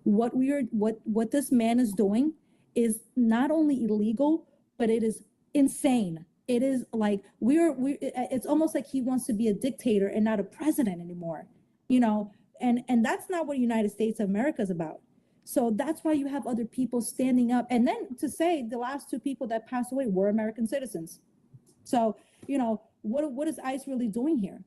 What this man is doing is not only illegal, but it is insane. It is like it's almost like he wants to be a dictator and not a president anymore, you know, and that's not what United States of America is about. So that's why you have other people standing up. And then to say the last two people that passed away were American citizens. So, you know, what is ICE really doing here?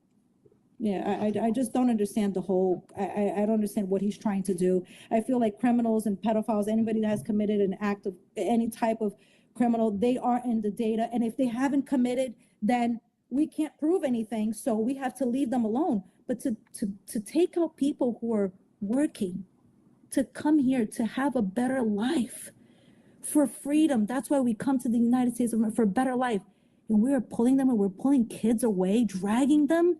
Yeah, I just don't understand the whole, I don't understand what he's trying to do. I feel like criminals and pedophiles, anybody that has committed an act of any type of criminal, they are in the data. And if they haven't committed, then we can't prove anything. So we have to leave them alone. But to take out people who are working, to come here, to have a better life, for freedom. That's why we come to the United States for a better life. And we're pulling them and we're pulling kids away, dragging them.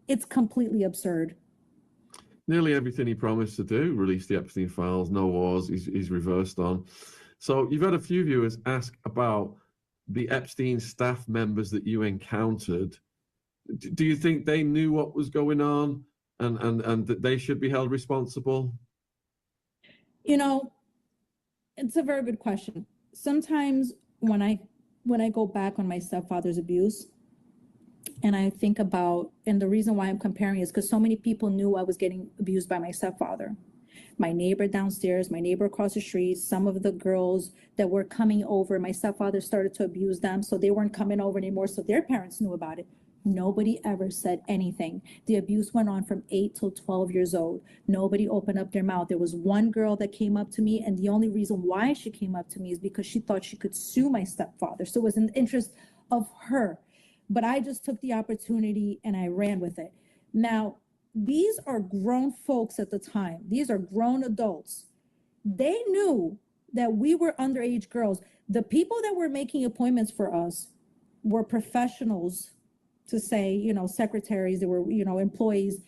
It's completely absurd. Nearly everything he promised to do, release the Epstein files, no wars, he's reversed on. So you've had a few viewers ask about the Epstein staff members that you encountered. Do you think they knew what was going on and that they should be held responsible? You know, it's a very good question. Sometimes when I go back on my stepfather's abuse and I think about, and the reason why I'm comparing is because so many people knew I was getting abused by my stepfather. My neighbor downstairs, my neighbor across the street, some of the girls that were coming over, my stepfather started to abuse them, so they weren't coming over anymore, so their parents knew about it. Nobody ever said anything. The abuse went on from 8 till 12 years old. Nobody opened up their mouth. There was one girl that came up to me, and the only reason why she came up to me is because she thought she could sue my stepfather. So it was in the interest of her. But I just took the opportunity and I ran with it. Now, these are grown folks at the time. These are grown adults. They knew that we were underage girls. The people that were making appointments for us were professionals, to say, you know, secretaries, they were, you know, employees.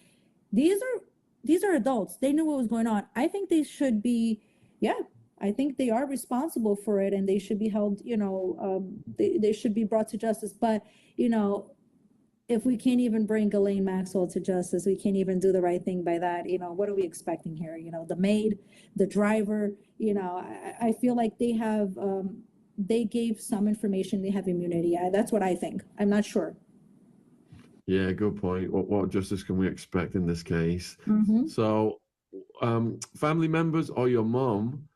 These are adults. They knew what was going on. I think they should be, I think they are responsible for it and they should be held, you know, they should be brought to justice. But, you know, if we can't even bring Ghislaine Maxwell to justice, we can't even do the right thing by that, you know, what are we expecting here? You know, the maid, the driver, you know, I feel like they have, they gave some information, they have immunity. That's what I think. I'm not sure. Yeah, good point. What justice can we expect in this case? Mm-hmm. So, family members or your mom,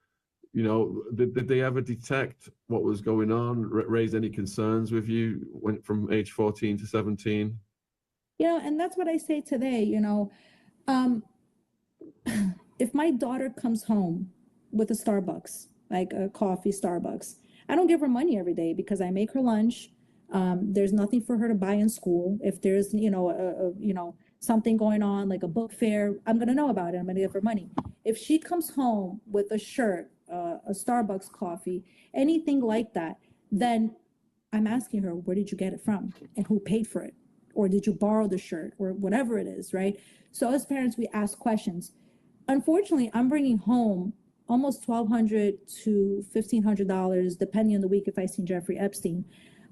you know, did they ever detect what was going on, raise any concerns with you, went from age 14 to 17? You know, and that's what I say today, you know, if my daughter comes home with a Starbucks, like a coffee Starbucks, I don't give her money every day because I make her lunch. There's nothing for her to buy in school. If there's, you know, something going on, like a book fair, I'm going to know about it. I'm going to give her money. If she comes home with a shirt, a Starbucks coffee, anything like that, then I'm asking her, where did you get it from? And who paid for it? Or did you borrow the shirt or whatever it is, right? So as parents, we ask questions. Unfortunately, I'm bringing home almost $1,200 to $1,500, depending on the week if I seen Jeffrey Epstein.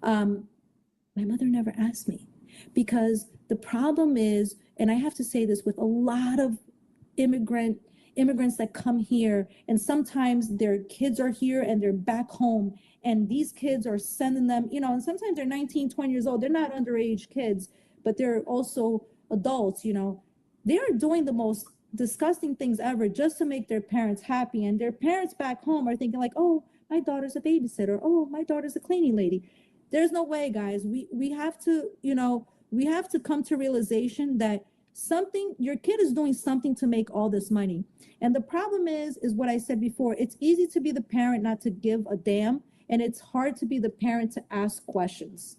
My mother never asked me, because the problem is, and I have to say this with a lot of immigrants that come here, and sometimes their kids are here and they're back home, and these kids are sending them, you know, and sometimes they're 19, 20 years old. They're not underage kids, but they're also adults, you know. They are doing the most disgusting things ever just to make their parents happy, and their parents back home are thinking like, oh, my daughter's a babysitter, oh, my daughter's a cleaning lady. There's no way, guys. We have to, you know, we have to come to realization that your kid is doing something to make all this money. And the problem is what I said before, it's easy to be the parent not to give a damn, and it's hard to be the parent to ask questions.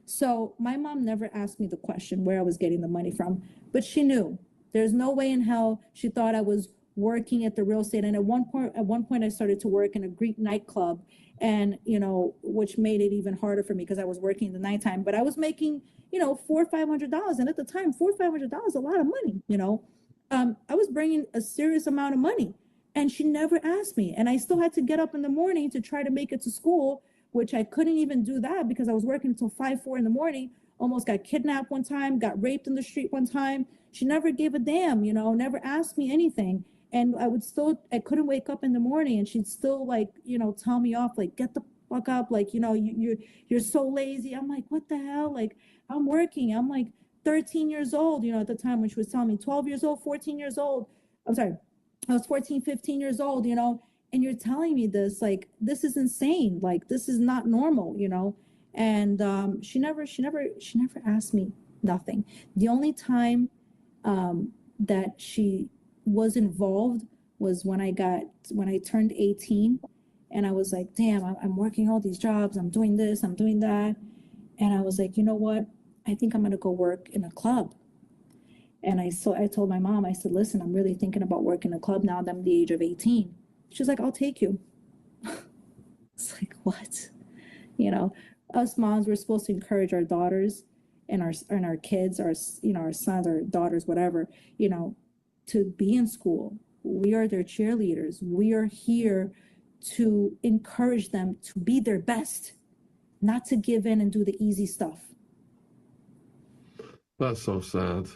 So my mom never asked me the question where I was getting the money from, but she knew. There's no way in hell she thought I was working at the real estate. And at one point I started to work in a Greek nightclub, and, you know, which made it even harder for me because I was working in the nighttime, but I was making, you know, $400 or $500. And at the time, $400 or $500 is a lot of money, you know. I was bringing a serious amount of money. And she never asked me. And I still had to get up in the morning to try to make it to school, which I couldn't even do that because I was working until 5, 4 in the morning. Almost got kidnapped one time, got raped in the street one time. She never gave a damn, you know, never asked me anything. And I couldn't wake up in the morning, and she'd still, like, you know, tell me off, like, get the fuck up, like, you know, you're so lazy. I'm like, what the hell? Like, I'm working. I'm like 13 years old, you know, at the time when she was telling me 12 years old, 14 years old. I'm sorry, I was 14, 15 years old, you know, and you're telling me this, like, this is insane. Like, this is not normal, you know? And she never asked me nothing. The only time that she was involved was when I turned 18, and I was like, damn, I'm working all these jobs. I'm doing this, I'm doing that. And I was like, you know what? I think I'm going to go work in a club. And I told my mom, I said, listen, I'm really thinking about working in a club now that I'm the age of 18. She's like, I'll take you. It's like, what? You know, us moms, we're supposed to encourage our daughters and our kids, our, you know, our sons, our daughters, whatever, you know, to be in school. We are their cheerleaders. We are here to encourage them to be their best, not to give in and do the easy stuff. That's so sad.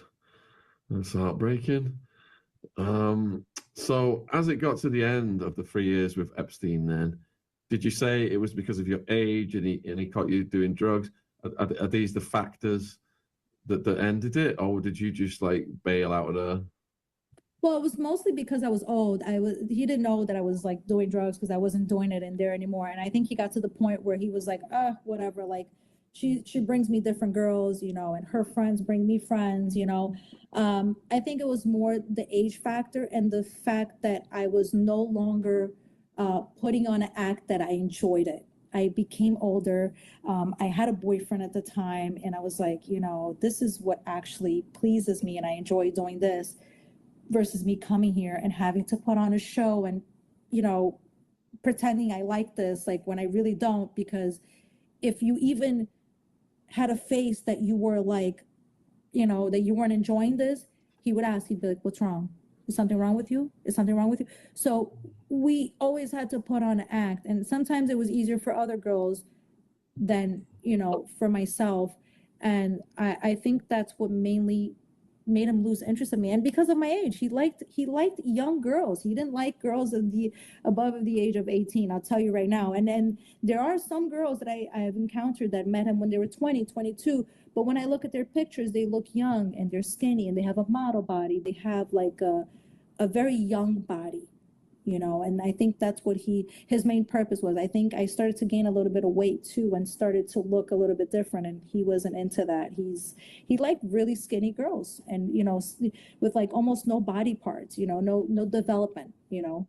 That's heartbreaking. So as it got to the end of the 3 years with Epstein, then did you say it was because of your age and he caught you doing drugs? Are these the factors that ended it, or did you just like bail out of there? Well, it was mostly because I was old. He didn't know that I was like doing drugs because I wasn't doing it in there anymore. And I think he got to the point where he was like, whatever, like she brings me different girls, you know, and her friends bring me friends, you know. I think it was more the age factor and the fact that I was no longer putting on an act that I enjoyed it. I became older. I had a boyfriend at the time, and I was like, you know, this is what actually pleases me, and I enjoy doing this, versus me coming here and having to put on a show and, you know, pretending I like this, like, when I really don't. Because if you even had a face that you were like, you know, that you weren't enjoying this, he'd be like, what's wrong? Is something wrong with you? Is something wrong with you? So we always had to put on an act. And sometimes it was easier for other girls than, you know, for myself. And I think that's what mainly made him lose interest in me. And because of my age, he liked young girls. He didn't like girls above the age of 18. I'll tell you right now. And then there are some girls that I have encountered that met him when they were 20, 22. But when I look at their pictures, they look young and they're skinny and they have a model body. They have like a very young body, you know. And I think that's what his main purpose was. I think I started to gain a little bit of weight too and started to look a little bit different, and he wasn't into that. He liked really skinny girls, and, you know, with like almost no body parts, you know, no development, you know.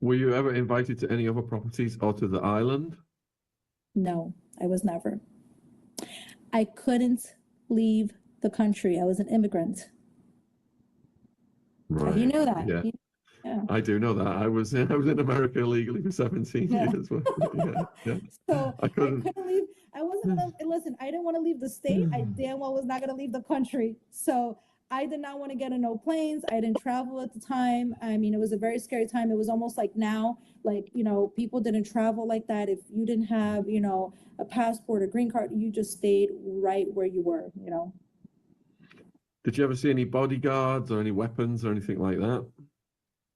Were you ever invited to any other properties or to the island? No, I was never. I couldn't leave the country. I was an immigrant. Right. You knew that. Yeah. Yeah. I do know that. I was in America illegally for 17 years. Yeah. So I couldn't leave. I wasn't gonna listen. I didn't want to leave the state. I damn well was not gonna leave the country. So I did not want to get on no planes. I didn't travel at the time. I mean, it was a very scary time. It was almost like now, like, you know, people didn't travel like that. If you didn't have, you know, a passport or green card, you just stayed right where you were, you know. Did you ever see any bodyguards or any weapons or anything like that?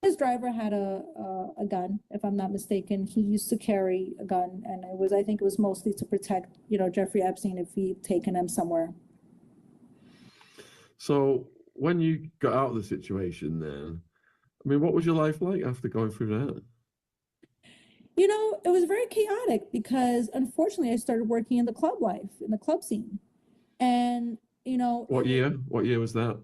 His driver had a gun, if I'm not mistaken. He used to carry a gun, and I think it was mostly to protect, you know, Jeffrey Epstein if he'd taken him somewhere. So when you got out of the situation then, I mean, what was your life like after going through that? You know, it was very chaotic because unfortunately I started working in the club life, in the club scene. And, you know, What year was that?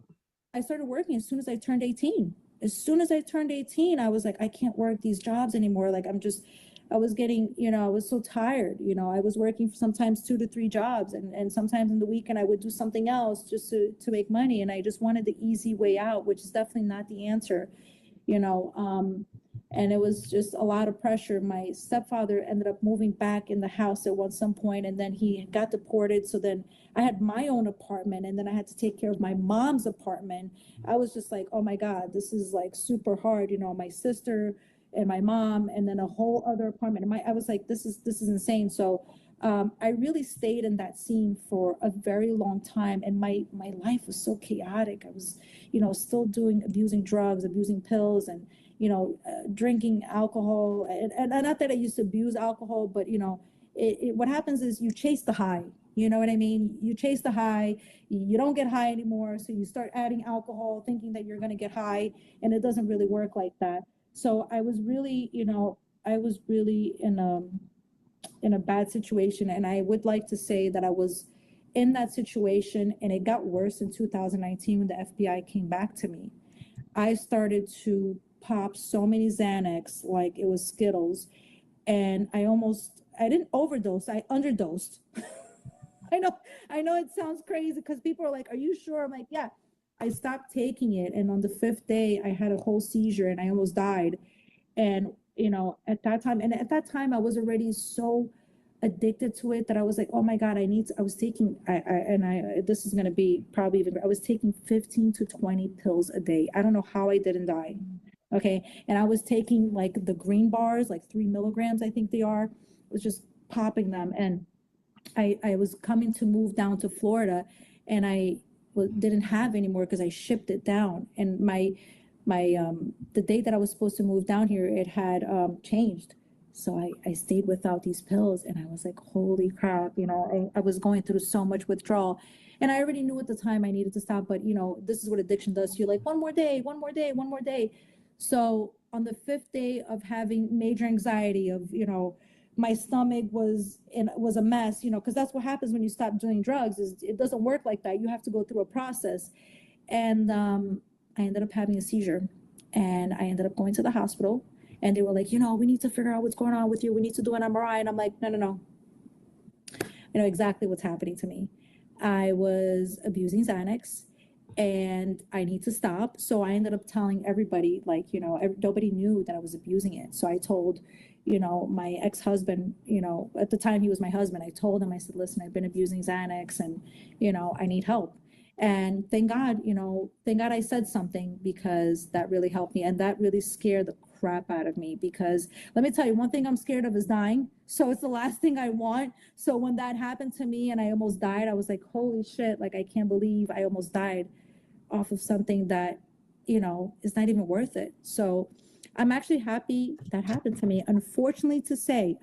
I started working as soon as I turned 18. As soon as I turned 18, I was like, I can't work these jobs anymore. Like, I was getting, you know, I was so tired. You know, I was working for sometimes 2 to 3 jobs, and sometimes in the weekend I would do something else just to make money. And I just wanted the easy way out, which is definitely not the answer, you know. and it was just a lot of pressure. My stepfather ended up moving back in the house at some point, and then he got deported. So then I had my own apartment, and then I had to take care of my mom's apartment. I was just like, oh my God, this is like super hard. You know, my sister and my mom, and then a whole other apartment. I was like, this is insane. So I really stayed in that scene for a very long time, and my life was so chaotic. I was, you know, still abusing drugs, abusing pills, and you know, drinking alcohol. And not that I used to abuse alcohol, but you know, what happens is you chase the high. You know what I mean? You chase the high, you don't get high anymore, so you start adding alcohol, thinking that you're going to get high, and it doesn't really work like that. So I was really, you know, I was really in a bad situation, and I would like to say that I was in that situation, and it got worse in 2019 when the FBI came back to me. I started to pop so many Xanax like it was Skittles, and I didn't overdose, I underdosed. I know, I know it sounds crazy because people are like, "Are you sure?" I'm like, "Yeah." I stopped taking it, and on the fifth day, I had a whole seizure, and I almost died. And you know, at that time, I was already so addicted to it that I was like, "Oh my God, I need to." I was taking, this is gonna be probably even. I was taking 15 to 20 pills a day. I don't know how I didn't die. Okay, and I was taking like the green bars, like 3 milligrams, I think they are. I was just popping them, and I was coming to move down to Florida, and I didn't have anymore because I shipped it down. And my the date that I was supposed to move down here, it had changed. So I stayed without these pills, and I was like, holy crap, you know, I was going through so much withdrawal. And I already knew at the time I needed to stop, but you know, this is what addiction does. You're like, one more day, one more day, one more day. So on the fifth day of having major anxiety of, you know, my stomach was a mess, you know, because that's what happens when you stop doing drugs, is it doesn't work like that. You have to go through a process. And I ended up having a seizure, and I ended up going to the hospital, and they were like, you know, we need to figure out what's going on with you. We need to do an MRI. And I'm like, no, no, no. I know exactly what's happening to me. I was abusing Xanax, and I need to stop. So I ended up telling everybody, like, you know, nobody knew that I was abusing it. So I told, you know, my ex-husband, you know, at the time he was my husband. I told him, I said, listen, I've been abusing Xanax, and, you know, I need help. And thank God, you know, thank God I said something, because that really helped me. And that really scared the crap out of me, because let me tell you, one thing I'm scared of is dying. So it's the last thing I want. So when that happened to me and I almost died, I was like, holy shit, like, I can't believe I almost died off of something that, you know, is not even worth it. So I'm actually happy that happened to me. Unfortunately to say,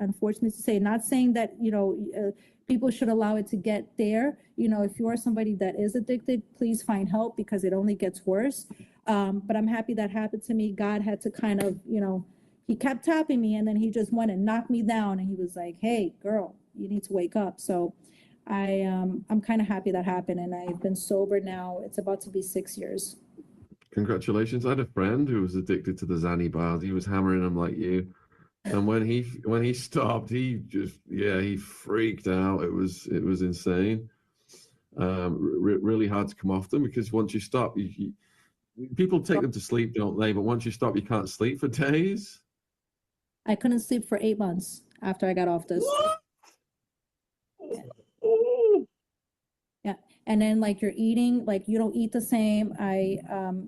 not saying that, you know, people should allow it to get there. You know, if you are somebody that is addicted, please find help, because it only gets worse. But I'm happy that happened to me. God had to kind of, you know, he kept tapping me, and then he just went and knocked me down, and he was like, hey, girl, you need to wake up. So I'm kind of happy that happened, and I've been sober now. It's about to be 6 years. Congratulations. I had a friend who was addicted to the Zanny bars. He was hammering them like you. And when he stopped, he just, yeah, he freaked out. It was insane. Really hard to come off them, because once you stop, people take them to sleep, don't they? But once you stop, you can't sleep for days. I couldn't sleep for 8 months after I got off this. What? Yeah. And then like you're eating, like you don't eat the same.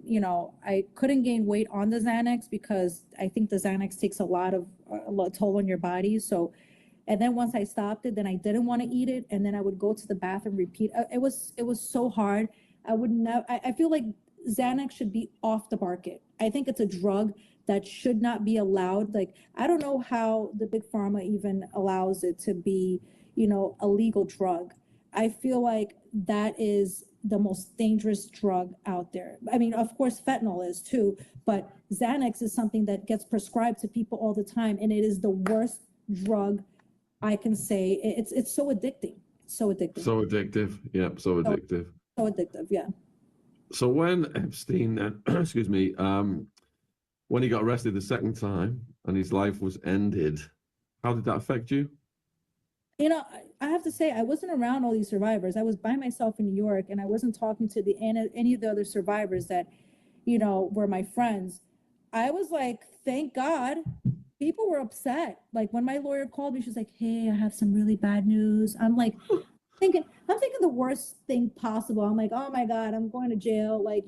You know, I couldn't gain weight on the Xanax, because I think the Xanax takes a lot toll on your body. So, and then once I stopped it, then I didn't want to eat it. And then I would go to the bathroom, repeat. It was so hard. I would never, I feel like Xanax should be off the market. I think it's a drug that should not be allowed. Like, I don't know how the big pharma even allows it to be, you know, a legal drug. I feel like that is the most dangerous drug out there. I mean, of course, fentanyl is too, but Xanax is something that gets prescribed to people all the time, and it is the worst drug I can say. It's so addicting. So addictive. So addictive. Yeah, so addictive. So addictive, yeah. So when Epstein, excuse me, when he got arrested the second time and his life was ended, how did that affect you? You know, I have to say, I wasn't around all these survivors. I was by myself in New York, and I wasn't talking to any of the other survivors that, you know, were my friends. I was like, thank God. People were upset. Like when my lawyer called me, she's like, hey, I have some really bad news. I'm like, I'm thinking the worst thing possible. I'm like, oh my God, I'm going to jail. Like,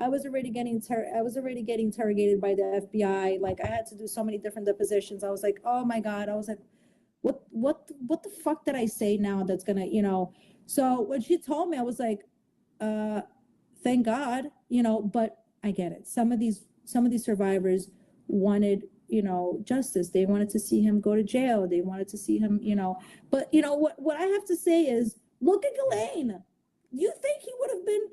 I was already getting interrogated by the FBI. Like I had to do so many different depositions. I was like, oh my God. I was like, what the fuck did I say now that's gonna, So when she told me, I was like, uh, thank God, but I get it. Some of these survivors wanted, justice. They wanted to see him go to jail. They wanted to see him, but what I have to say is, look at Ghislaine. You think he would have been,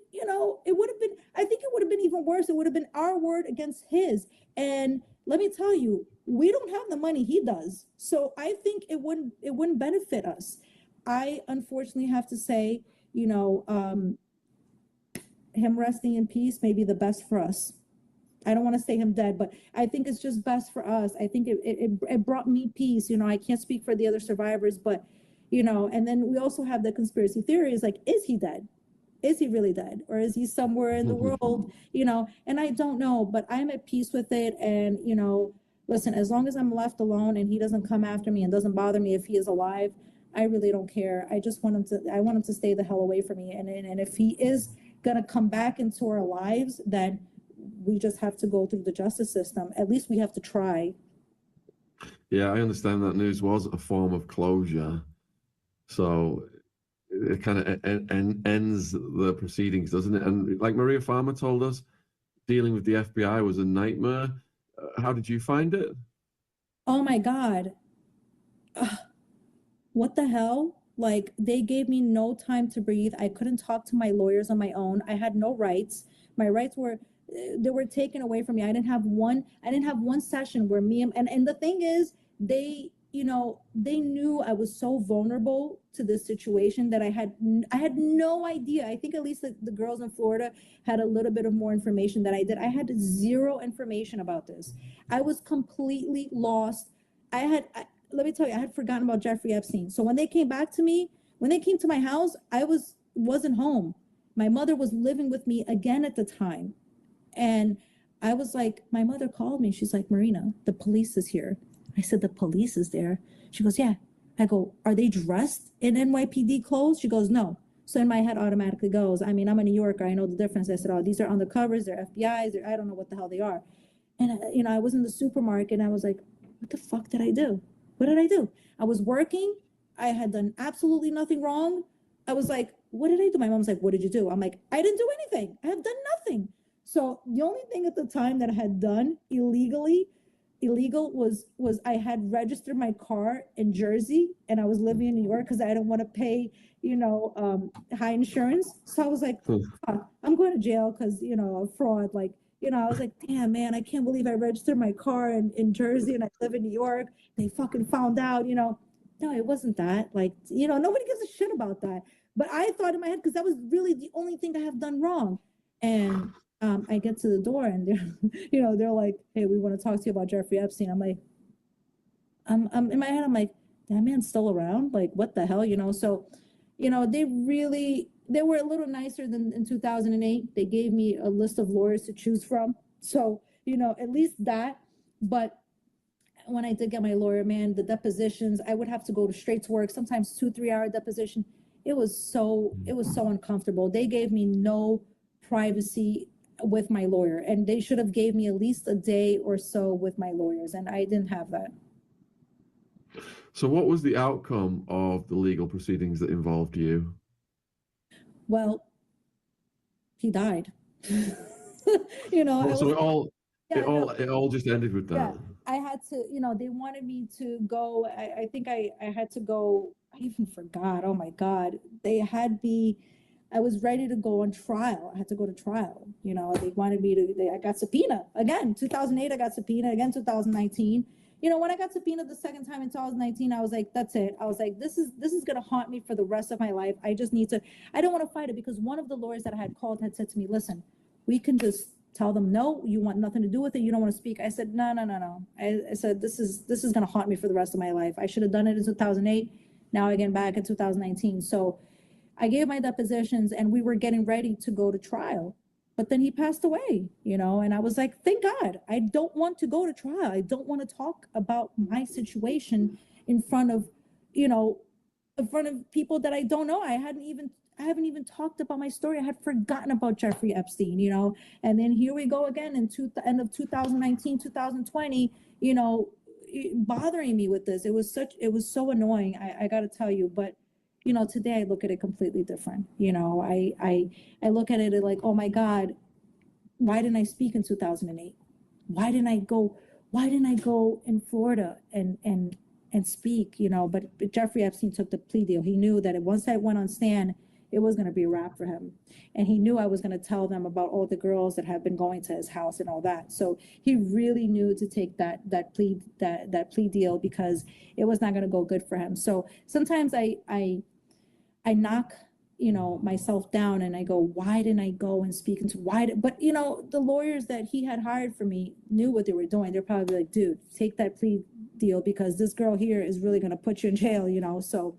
it would have been, I think it would have been even worse. It would have been our word against his. And let me tell you, we don't have the money he does. So I think it wouldn't benefit us. I unfortunately have to say, him resting in peace may be the best for us. I don't want to say him dead, but I think it's just best for us. I think it brought me peace. I can't speak for the other survivors, but, and then we also have the conspiracy theories, like, is he dead? Is he really dead? Or is he somewhere in the world, and I don't know, but I'm at peace with it. And, listen, as long as I'm left alone and he doesn't come after me and doesn't bother me if he is alive, I really don't care. I just want I want him to stay the hell away from me. And if he is going to come back into our lives, then we just have to go through the justice system. At least we have to try. Yeah, I understand that news was a form of closure. So it kind of ends the proceedings, doesn't it? And like Maria Farmer told us, dealing with the FBI was a nightmare. How did you find it? Oh my God. What the hell? Like, they gave me no time to breathe. I couldn't talk to my lawyers on my own. I had no rights. My rights were they were taken away from me. I didn't have one session where and the thing is, they knew I was so vulnerable to this situation that I had no idea. I think at least the girls in Florida had a little bit of more information than I did. I had zero information about this. I was completely lost. Let me tell you, I had forgotten about Jeffrey Epstein. So when they came back to me, when they came to my house, I wasn't home. My mother was living with me again at the time. And I was like, my mother called me. She's like, Marina, the police is here. I said, the police is there? She goes, yeah. I go, are they dressed in NYPD clothes? She goes, no. So in my head automatically goes, I mean, I'm a New Yorker. I know the difference. I said, oh, these are undercovers. They're FBI's. I don't know what the hell they are. And, I was in the supermarket and I was like, what the fuck did I do? What did I do? I was working. I had done absolutely nothing wrong. I was like, what did I do? My mom's like, what did you do? I'm like, I didn't do anything. I have done nothing. So the only thing at the time that I had done illegal was I had registered my car in Jersey and I was living in New York because I didn't want to pay, high insurance. So I was like, I'm going to jail because, fraud. Like, I was like, damn, man, I can't believe I registered my car in Jersey and I live in New York. They fucking found out, No, it wasn't that. Like, nobody gives a shit about that. But I thought in my head, because that was really the only thing I have done wrong. And I get to the door and they're like, hey, we want to talk to you about Jeffrey Epstein. I'm like, I'm in my head, I'm like, that man's still around? Like, what the hell? So, they were a little nicer than in 2008. They gave me a list of lawyers to choose from. So, at least that. But when I did get my lawyer, man, the depositions, I would have to go straight to work, sometimes 2-3 hour deposition. It was so uncomfortable. They gave me no privacy with my lawyer, and they should have gave me at least a day or so with my lawyers, and I didn't have that. So what was the outcome of the legal proceedings that involved you? Well, he died. So it all just ended with that. Yeah, I had to, they wanted me to go. I think I had to go. I even forgot. Oh my God. I was ready to go on trial. I had to go to trial. They wanted me to, I got subpoena again, 2008, I got subpoena again, 2019. When I got subpoenaed the second time in 2019, I was like, that's it. I was like, this is going to haunt me for the rest of my life. I just need to, I don't want to fight it, because one of the lawyers that I had called had said to me, listen, we can just tell them, no, you want nothing to do with it. You don't want to speak. I said, no. I said, this is going to haunt me for the rest of my life. I should have done it in 2008. Now I get back in 2019. So I gave my depositions and we were getting ready to go to trial. But then he passed away, you know, and I was like, thank God. I don't want to go to trial. I don't want to talk about my situation in front of, you know, in front of people that I don't know. I haven't even talked about my story. I had forgotten about Jeffrey Epstein, you know. And then here we go again in end of 2019, 2020, you know, bothering me with this. It was so annoying. I got to tell you, but you know, today I look at it completely different. You know, I look at it like, oh my God, why didn't I speak in 2008? Why didn't I go in Florida and speak, you know? But Jeffrey Epstein took the plea deal. He knew that once I went on stand, it was going to be a wrap for him. And he knew I was going to tell them about all the girls that have been going to his house and all that. So he really knew to take that plea deal, because it was not going to go good for him. So sometimes I knock, you know, myself down and I go, why didn't I go and speak into but you know, the lawyers that he had hired for me knew what they were doing. They're probably like, dude, take that plea deal, because this girl here is really going to put you in jail, you know? So,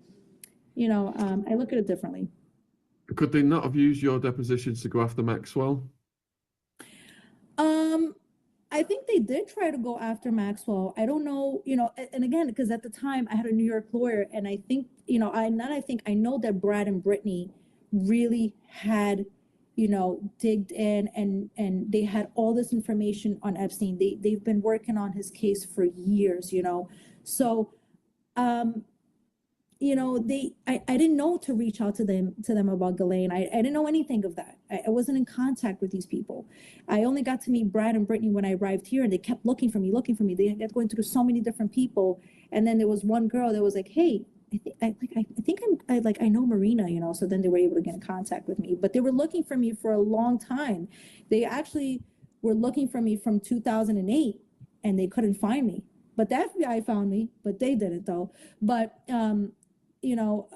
you know, I look at it differently. Could they not have used your depositions to go after Maxwell? I think they did try to go after Maxwell. I don't know, you know, and again, because at the time I had a New York lawyer, and I think, you know, I know that Brad and Brittany really had, you know, digged in, and they had all this information on Epstein. They've been working on his case for years, you know. So, you know, I didn't know to reach out to them about Ghislaine. I didn't know anything of that. I wasn't in contact with these people. I only got to meet Brad and Brittany when I arrived here, and they kept looking for me. They kept going through so many different people. And then there was one girl that was like, hey, I know Marina, you know. So then they were able to get in contact with me. But they were looking for me for a long time. They actually were looking for me from 2008, and they couldn't find me. But the FBI found me, but they didn't though. But you know,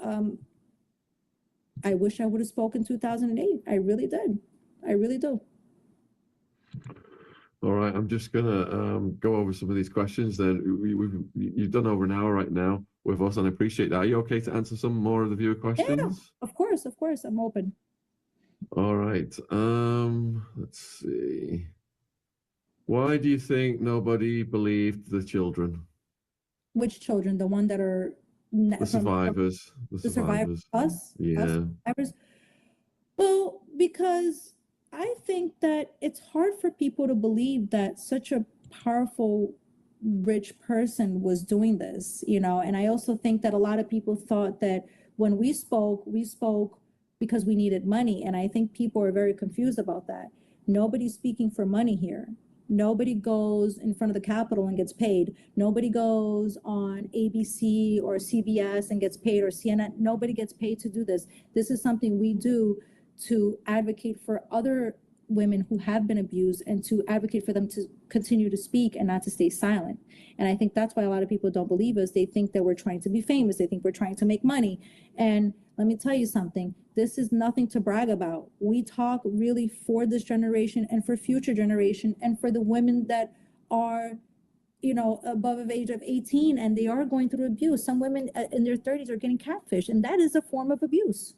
I wish I would have spoken 2008. I really did. I really do. All right, I'm just gonna go over some of these questions. Then you've done over an hour right now with us, and I appreciate that. Are you okay to answer some more of the viewer questions? Yeah, of course, I'm open. All right. Let's see. Why do you think nobody believed the children? Which children? The one that are The survivors. The survivors. Us? Yeah. Us survivors? Well, because I think that it's hard for people to believe that such a powerful, rich person was doing this, you know. And I also think that a lot of people thought that when we spoke because we needed money. And I think people are very confused about that. Nobody's speaking for money here. Nobody goes in front of the Capitol and gets paid. Nobody goes on ABC or CBS and gets paid, or CNN. Nobody gets paid to do this. This is something we do to advocate for other women who have been abused, and to advocate for them to continue to speak and not to stay silent. And I think that's why a lot of people don't believe us. They think that we're trying to be famous. They think we're trying to make money. And let me tell you something. This is nothing to brag about. We talk really for this generation and for future generation, and for the women that are, you know, above the age of 18, and they are going through abuse. Some women in their 30s are getting catfish, and that is a form of abuse.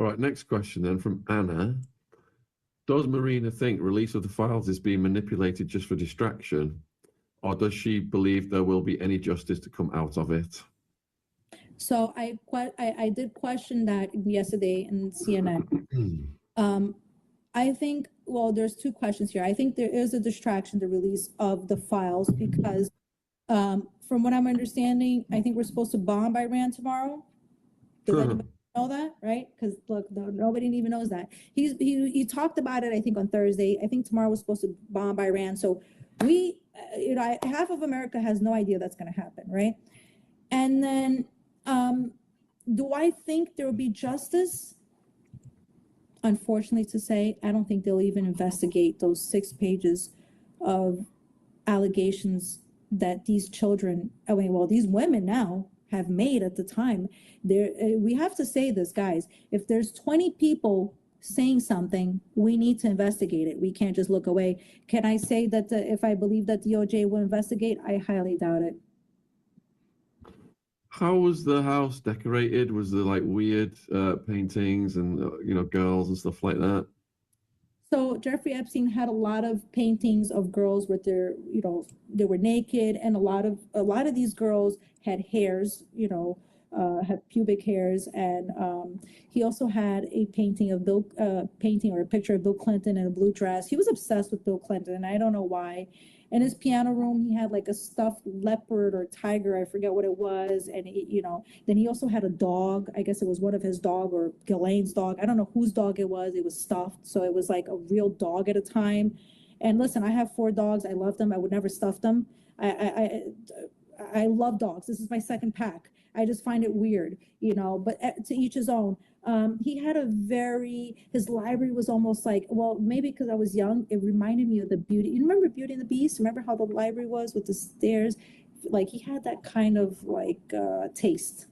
All right, next question then from Anna. Does Marina think release of the files is being manipulated just for distraction, or does she believe there will be any justice to come out of it? So I did question that yesterday in CNN. I think, well, there's two questions here. I think there is a distraction, the release of the files, because from what I'm understanding, I think we're supposed to bomb Iran tomorrow. Does anybody know that, right? Because look, nobody even knows that. He talked about it, I think, on Thursday. I think tomorrow we're supposed to bomb Iran. So we, you know, half of America has no idea that's going to happen, right? And then, do I think there will be justice? Unfortunately to say, I don't think they'll even investigate those 6 pages of allegations that these children, I mean, well, these women now have made at the time. We have to say this, guys. If there's 20 people saying something, we need to investigate it. We can't just look away. Can I say that if I believe that DOJ will investigate? I highly doubt it. How was the house decorated? Was there like weird paintings and girls and stuff like that? So Jeffrey Epstein had a lot of paintings of girls with their, they were naked, and a lot of these girls had hairs, had pubic hairs, and he also had a painting of painting or a picture of Bill Clinton in a blue dress. He was obsessed with Bill Clinton, and I don't know why. In his piano room, he had like a stuffed leopard or tiger, I forget what it was, and then he also had a dog. I guess it was one of his dog or Ghislaine's dog. I don't know whose dog it was. It was stuffed, so it was like a real dog at a time. And listen, I have 4 dogs. I love them. I would never stuff them. I love dogs. This is my second pack. I just find it weird, but to each his own. He had his library was almost like, well, maybe because I was young, it reminded me of the Beauty. You remember Beauty and the Beast? Remember how the library was with the stairs? Like he had that kind of like taste.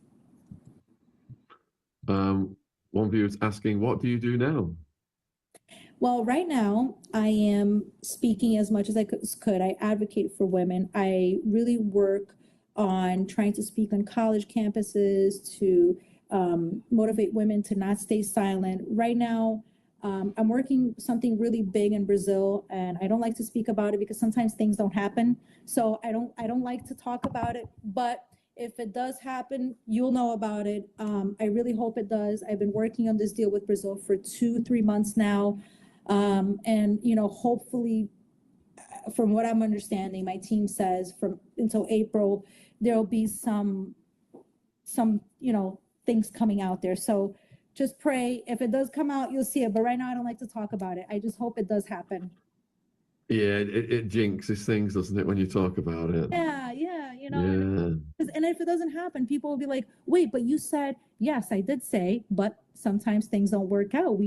One viewer is asking, what do you do now? Well, right now I am speaking as much as I could. I advocate for women. I really work on trying to speak on college campuses to motivate women to not stay silent. Right now, I'm working something really big in Brazil, and I don't like to speak about it because sometimes things don't happen. So I don't like to talk about it, but if it does happen, you'll know about it. I really hope it does. I've been working on this deal with Brazil for 2-3 months now. And hopefully, from what I'm understanding, my team says from until April, there'll be some things coming out there. So just pray. If it does come out, you'll see it. But right now, I don't like to talk about it. I just hope it does happen. Yeah, it jinxes things, doesn't it, when you talk about it? Yeah, Yeah. and if it doesn't happen, people will be like, wait, but you said, yes, I did say, but sometimes things don't work out.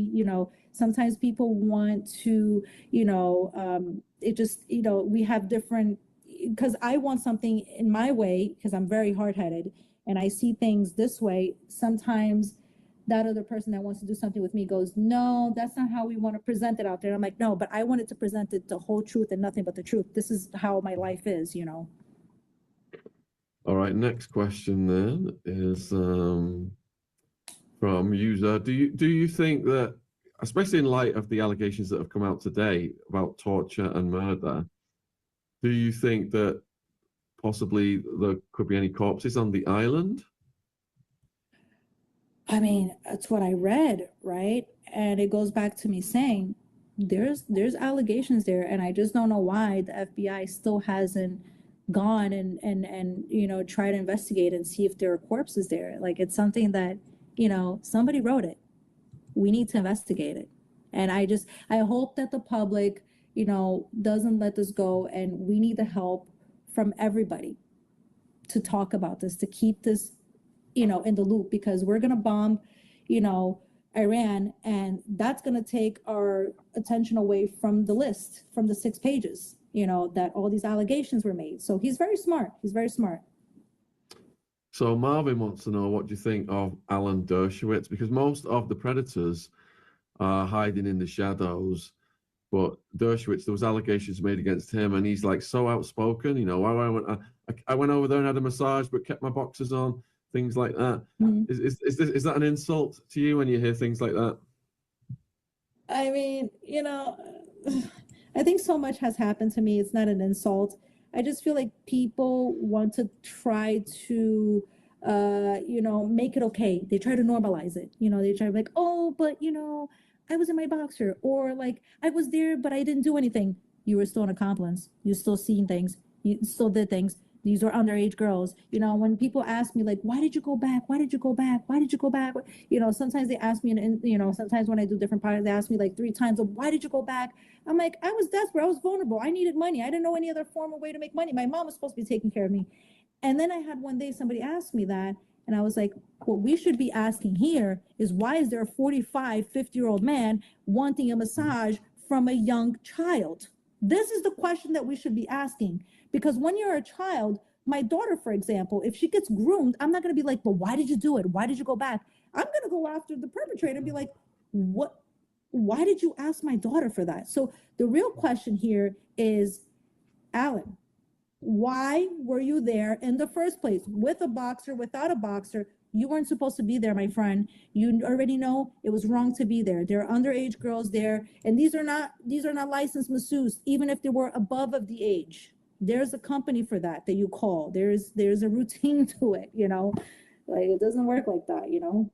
Sometimes people want to, it just, we have different, because I want something in my way, because I'm very hard-headed and I see things this way. Sometimes that other person that wants to do something with me goes, no, that's not how we want to present it out there. I'm like, no, but I wanted to present it the whole truth and nothing but the truth. This is how my life is. All right, next question then is from user. Do you think that, especially in light of the allegations that have come out today about torture and murder, do you think that possibly there could be any corpses on the island? I mean, that's what I read, right? And it goes back to me saying there's allegations there, and I just don't know why the FBI still hasn't gone and try to investigate and see if there are corpses there. Like it's something that, somebody wrote it. We need to investigate it. And I hope that the public, doesn't let this go, and we need the help from everybody to talk about this, to keep this in the loop, because we're going to bomb, Iran, and that's going to take our attention away from the list, from the 6 pages, that all these allegations were made. So he's very smart. He's very smart. So Marvin wants to know, what do you think of Alan Dershowitz? Because most of the predators are hiding in the shadows, but Dershowitz, there was allegations made against him, and he's like so outspoken. I went over there and had a massage, but kept my boxers on. Things like that. Mm-hmm. Is that an insult to you when you hear things like that? I mean, I think so much has happened to me. It's not an insult. I just feel like people want to try to, make it okay. They try to normalize it. They try to be like, oh, but I was in my boxer, or like I was there, but I didn't do anything. You were still an accomplice. You still seen things. You still did things. These were underage girls. When people ask me like, why did you go back? Why did you go back? Why did you go back? Sometimes they ask me, and sometimes when I do different projects, they ask me like 3 times, why did you go back? I'm like, I was desperate. I was vulnerable. I needed money. I didn't know any other form or way to make money. My mom was supposed to be taking care of me. And then I had one day somebody asked me that, and I was like, what we should be asking here is, why is there a 45, 50-year-old man wanting a massage from a young child? This is the question that we should be asking. Because when you're a child, my daughter, for example, if she gets groomed, I'm not going to be like, well, why did you do it? Why did you go back? I'm going to go after the perpetrator and be like, what? Why did you ask my daughter for that? So the real question here is, Alan, Why were you there in the first place? With a boxer, without a boxer? You weren't supposed to be there, my friend. You already know it was wrong to be there. There are underage girls there, and these are not licensed masseuses, even if they were above of the age. There's a company for that you call. There's a routine to it, you know. Like, it doesn't work like that, you know.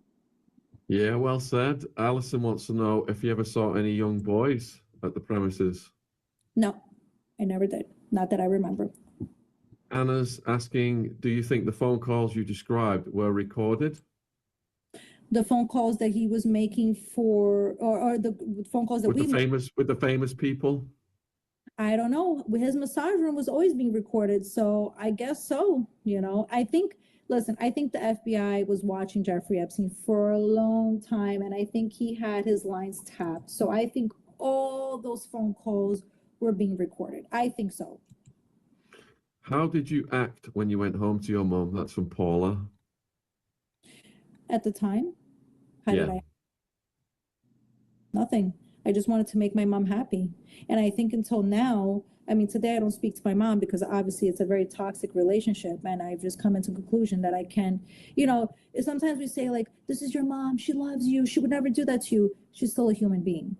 Yeah, well said. Alison wants to know if you ever saw any young boys at the premises. No, I never did. Not that I remember. Anna's asking, do you think the phone calls you described were recorded? The phone calls that he was making for, or the phone calls that with the famous people? I don't know. His massage room was always being recorded, so I guess so. You know, I think. Listen, I think the FBI was watching Jeffrey Epstein for a long time, and I think he had his lines tapped. So I think all those phone calls were being recorded. I think so. How did you act when you went home to your mom? That's from Paula. At the time, how did I? Nothing. I just wanted to make my mom happy. And I think until now, I mean, today I don't speak to my mom because obviously it's a very toxic relationship. And I've just come into conclusion that I can, you know, sometimes we say like, this is your mom. She loves you. She would never do that to you. She's still a human being.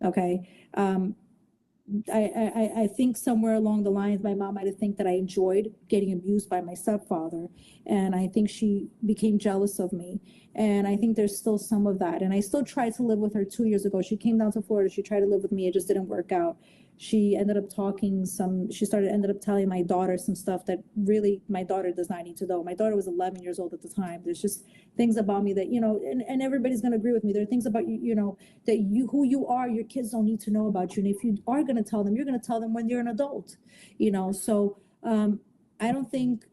Okay. I think somewhere along the lines, my mom might have think that I enjoyed getting abused by my stepfather. And I think she became jealous of me. And I think there's still some of that. And I still tried to live with her 2 years ago. She came down to Florida. She tried to live with me. It just didn't work out. She ended up ended up telling my daughter some stuff that really my daughter does not need to know. My daughter was 11 years old at the time. There's just things about me that, you know, and everybody's going to agree with me. There are things about you, you know, that who you are, your kids don't need to know about you. And if you are going to tell them, you're going to tell them when you're an adult, you know? So I don't think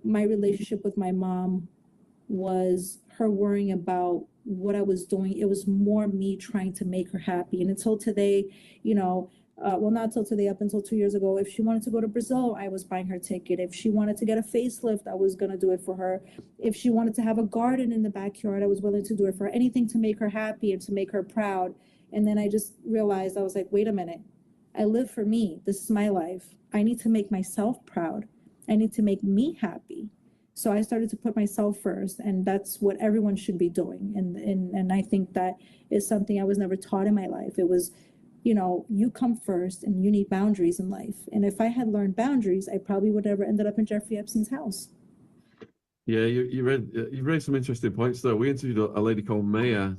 my relationship with my mom was her worrying about what I was doing. It was more me trying to make her happy. And until today, you know, well, not till today, up until 2 years ago, if she wanted to go to Brazil, I was buying her ticket. If she wanted to get a facelift, I was going to do it for her. If she wanted to have a garden in the backyard, I was willing to do it for her. Anything to make her happy and to make her proud. And then I just realized, I was like, wait a minute. I live for me. This is my life. I need to make myself proud. I need to make me happy. So I started to put myself first, and that's what everyone should be doing. And I think that is something I was never taught in my life. It was, you know, you come first and you need boundaries in life. And if I had learned boundaries, I probably would have ended up in Jeffrey Epstein's house. Yeah, you raised some interesting points though. We interviewed a lady called Maya,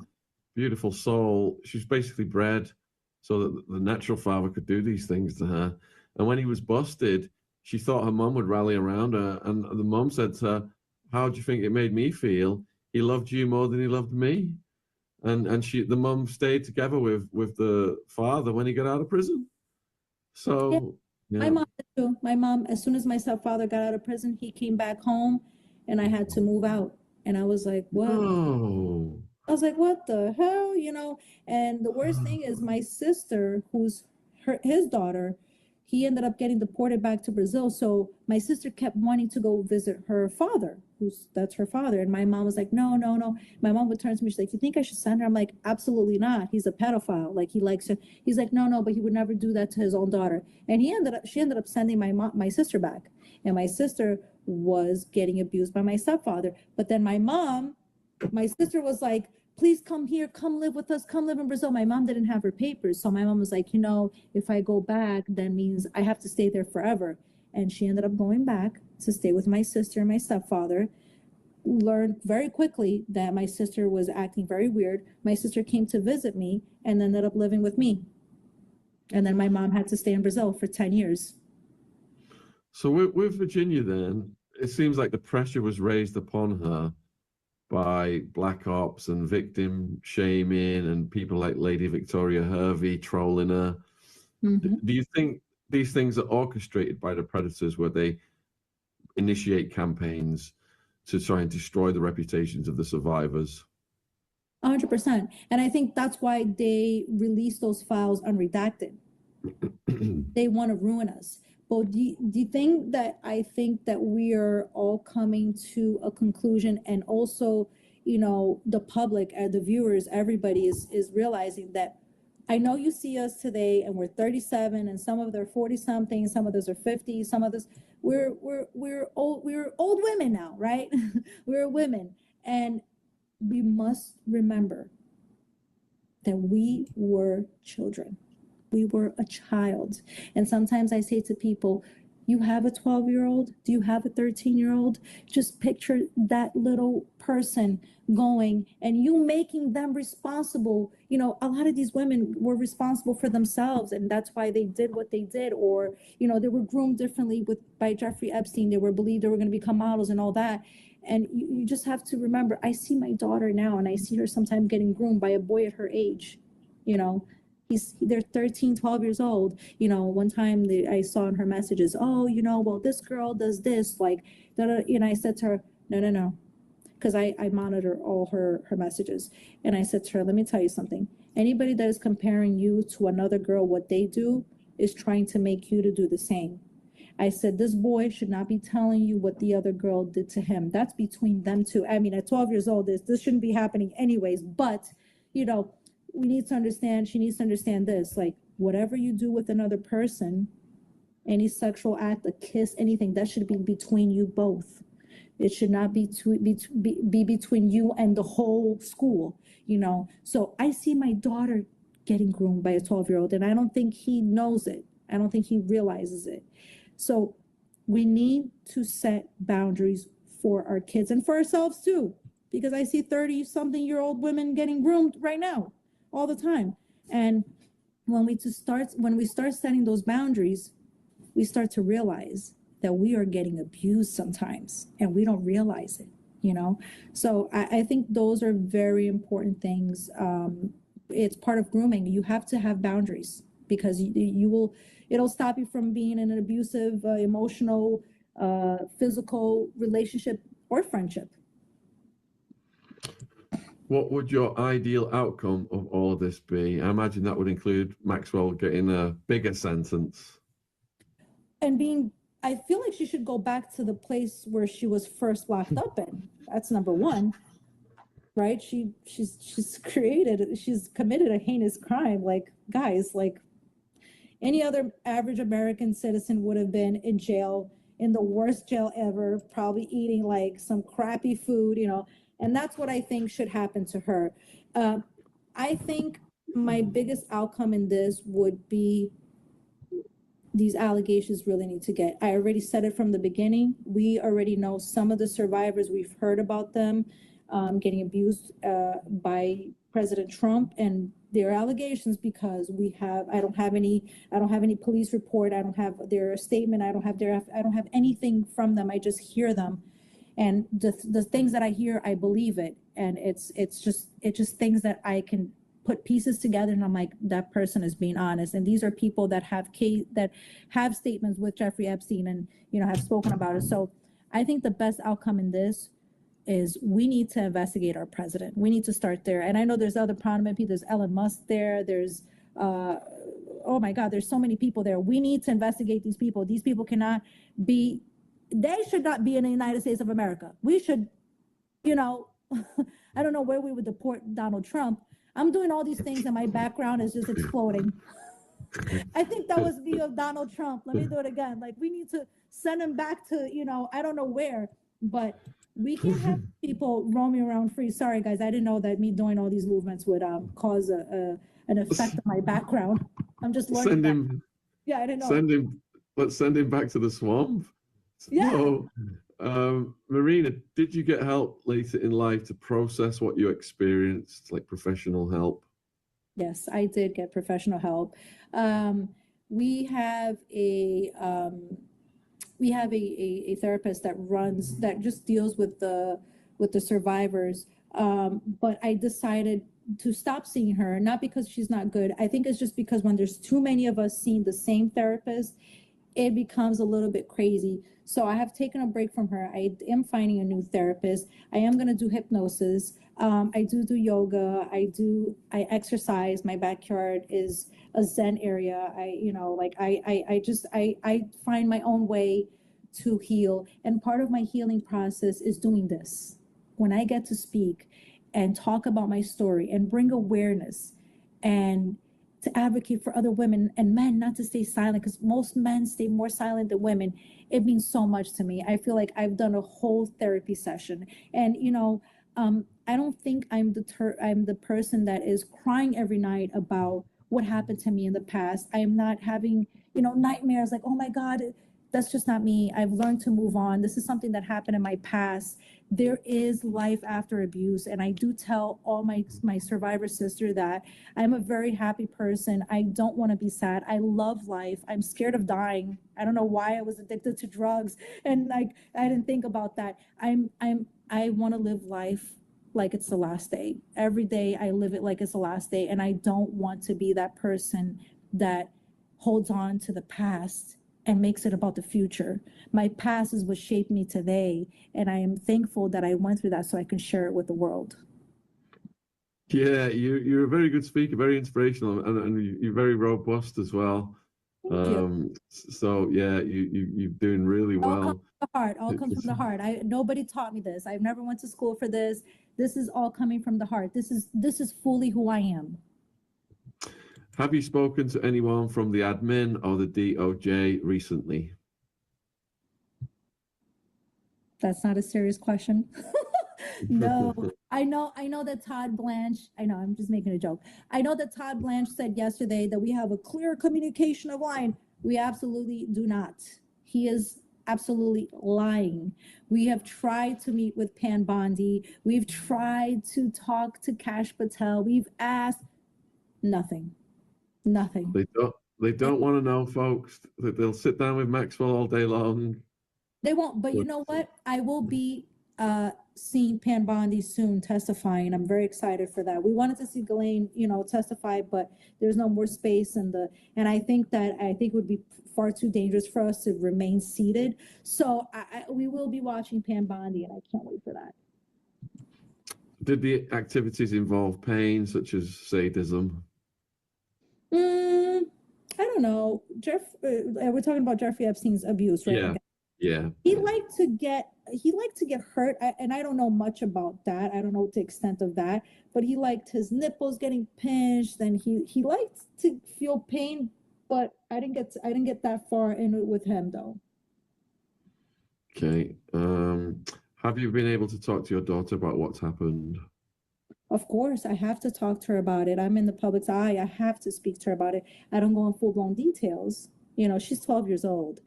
beautiful soul. She's basically bred so that the natural father could do these things to her. And when he was busted, she thought her mom would rally around her. And the mom said to her, how do you think it made me feel? He loved you more than he loved me. And the mom stayed together with the father when he got out of prison. So yeah. My mom too. My mom, as soon as my stepfather got out of prison, he came back home and I had to move out. And I was like, what? Oh. I was like, what the hell? You know, and the worst thing is my sister, who's his daughter, he ended up getting deported back to Brazil. So my sister kept wanting to go visit her father, that's her father. And my mom was like, no, no, no. My mom would turn to me, she's like, you think I should send her? I'm like, absolutely not. He's a pedophile. Like, he likes her. He's like, no, no, but he would never do that to his own daughter. And she ended up sending my sister back. And my sister was getting abused by my stepfather. But then my sister was like, please come here, come live with us, come live in Brazil. My mom didn't have her papers. So my mom was like, you know, if I go back, that means I have to stay there forever. And she ended up going back to stay with my sister and my stepfather. Learned very quickly that my sister was acting very weird. My sister came to visit me and ended up living with me. And then my mom had to stay in Brazil for 10 years. So with Virginia then, it seems like the pressure was raised upon her by black ops and victim shaming and people like Lady Victoria Hervey trolling her. Mm-hmm. Do you think these things are orchestrated by the predators where they initiate campaigns to try and destroy the reputations of the survivors? 100%. And I think that's why they release those files unredacted. They want to ruin us. But do you think that I think that we are all coming to a conclusion, and also, you know, the public, the viewers, everybody is realizing that I know you see us today and we're 37 and some of them are 40 something, some of us are 50, some of us we're old women now, right? We're women, and we must remember that we were children. We were a child. And sometimes I say to people, you have a 12-year-old? Do you have a 13-year-old? Just picture that little person going and you making them responsible. You know, a lot of these women were responsible for themselves, and that's why they did what they did. Or, you know, they were groomed differently by Jeffrey Epstein. They were believed they were going to become models and all that. And you just have to remember, I see my daughter now and I see her sometimes getting groomed by a boy at her age, you know. They're 13, 12 years old. You know, one time I saw in her messages, oh, you know, well, this girl does this, like, and I said to her, no, because I monitor all her messages. And I said to her, let me tell you something. Anybody that is comparing you to another girl, what they do is trying to make you to do the same. I said, this boy should not be telling you what the other girl did to him. That's between them two. I mean, at 12 years old, this shouldn't be happening anyways, but, you know, we need to understand, she needs to understand this, like, whatever you do with another person, any sexual act, a kiss, anything, that should be between you both. It should not be between you and the whole school, you know. So I see my daughter getting groomed by a 12-year-old, and I don't think he knows it. I don't think he realizes it. So we need to set boundaries for our kids and for ourselves too, because I see 30-something-year-old women getting groomed right now, all the time. And when we start setting those boundaries, we start to realize that we are getting abused sometimes and we don't realize it, you know. So I think those are very important things. It's part of grooming. You have to have boundaries, because it'll stop you from being in an abusive, emotional, physical relationship or friendship. What would your ideal outcome of all of this be? I imagine that would include Maxwell getting a bigger sentence. And I feel like she should go back to the place where she was first locked up in. That's number one, right? She's committed a heinous crime. Like, guys, like, any other average American citizen would have been in jail, in the worst jail ever, probably eating like some crappy food, you know. And that's what I think should happen to her. I think my biggest outcome in this would be, these allegations really need to get, I already said it from the beginning. We already know some of the survivors. We've heard about them getting abused by President Trump, and their allegations, because I don't have any police report. I don't have their statement. I don't have anything from them. I just hear them. And the things that I hear, I believe it. And it's just things that I can put pieces together, and I'm like, that person is being honest. And these are people that have statements with Jeffrey Epstein and, you know, have spoken about it. So I think the best outcome in this is we need to investigate our president. We need to start there. And I know there's other prominent people. There's Elon Musk there. There's, oh my God, there's so many people there. We need to investigate these people. These people they should not be in the United States of America. We should, you know, I don't know where we would deport Donald Trump. I'm doing all these things and my background is just exploding. I think that was me of Donald Trump. Let me do it again. Like, we need to send him back to, you know, I don't know where, but we can't have people roaming around free. Sorry, guys. I didn't know that me doing all these movements would cause an effect on my background. I'm just learning. Yeah, I didn't know. Let's send him back to the swamp. Yeah. So, Marina, did you get help later in life to process what you experienced, like professional help? Yes, I did get professional help. We have a therapist that just deals with the survivors. But I decided to stop seeing her, not because she's not good. I think it's just because when there's too many of us seeing the same therapist, it becomes a little bit crazy. So I have taken a break from her. I am finding a new therapist. I am going to do hypnosis. I do yoga. I exercise. My backyard is a Zen area. I find my own way to heal. And part of my healing process is doing this. When I get to speak and talk about my story and bring awareness and to advocate for other women and men not to stay silent, because most men stay more silent than women. It means so much to me. I feel like I've done a whole therapy session, and I don't think I'm the person that is crying every night about what happened to me in the past. I am not having nightmares like, oh my God. That's just not me. I've learned to move on. This is something that happened in my past. There is life after abuse, and I do tell all my survivor sister that I'm a very happy person. I don't want to be sad. I love life. I'm scared of dying. I don't know why I was addicted to drugs, and like I didn't think about that. I want to live life like it's the last day. Every day I live it like it's the last day, and I don't want to be that person that holds on to the past and makes it about the future. My past is what shaped me today, and I am thankful that I went through that so I can share it with the world. Yeah, you're a very good speaker, very inspirational, and you're very robust as well. Thank you. So yeah, you're doing really All comes well. from the heart. All comes from the heart. Nobody taught me this. I've never went to school for this. This is all coming from the heart. This is fully who I am. Have you spoken to anyone from the admin or the DOJ recently? That's not a serious question. No, I know that Todd Blanche, I know, I'm just making a joke. I know that Todd Blanche said yesterday that we have a clear communication of line. We absolutely do not. He is absolutely lying. We have tried to meet with Pan Bondi. We've tried to talk to Kash Patel. We've asked nothing. Nothing. They don't want to know, folks. They'll sit down with Maxwell all day long. They won't, but you know what? I will be seeing Pan Bondi soon testifying. I'm very excited for that. We wanted to see Ghislaine, testify, but there's no more space and I think it would be far too dangerous for us to remain seated. So we will be watching Pan Bondi, and I can't wait for that. Did the activities involve pain, such as sadism? I don't know. We're talking about Jeffrey Epstein's abuse, right? Yeah. He liked to get hurt, and I don't know much about that. I don't know the extent of that, but he liked his nipples getting pinched, and he liked to feel pain, but I didn't get that far in it with him though. Okay. Have you been able to talk to your daughter about what's happened? Of course, I have to talk to her about it. I'm in the public's eye. I have to speak to her about it. I don't go in full-blown details. She's 12 years old.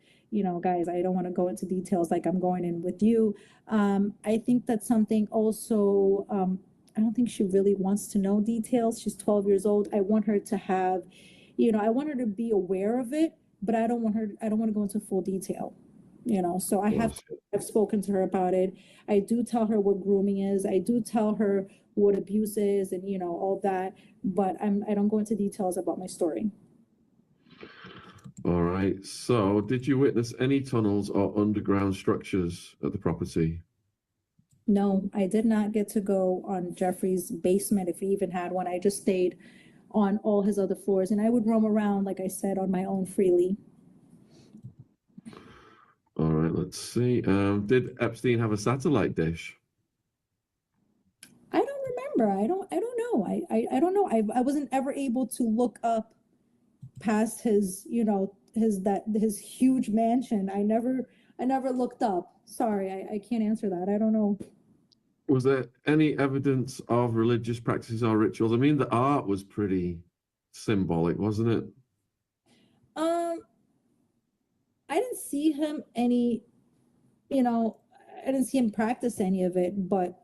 Guys, I don't want to go into details like I'm going in with you. I think that's something also, I don't think she really wants to know details. She's 12 years old. I want her to have, I want her to be aware of it, but I don't want to go into full detail. So I've spoken to her about it. I do tell her what grooming is. I do tell her what abuse is and, all that, but I don't go into details about my story. All right. So did you witness any tunnels or underground structures at the property? No, I did not get to go on Jeffrey's basement if he even had one. I just stayed on all his other floors, and I would roam around, like I said, on my own freely. All right, let's see. Did Epstein have a satellite dish? I don't remember. I don't know. I don't know. I wasn't ever able to look up past his, his huge mansion. I never looked up. Sorry, I can't answer that. I don't know. Was there any evidence of religious practices or rituals? I mean, the art was pretty symbolic, wasn't it? I didn't see him I didn't see him practice any of it, but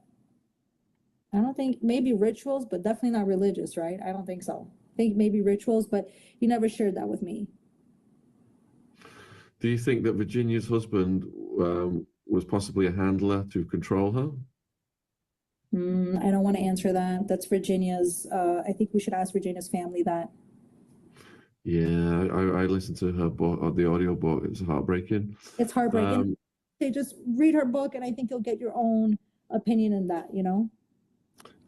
I don't think, maybe rituals, but definitely not religious, right? I don't think so. I think maybe rituals, but he never shared that with me. Do you think that Virginia's husband was possibly a handler to control her? I don't want to answer that. That's Virginia's. I think we should ask Virginia's family that. Yeah, I listened to her book, the audio book. It's heartbreaking. It's heartbreaking. Just read her book, and I think you'll get your own opinion in that,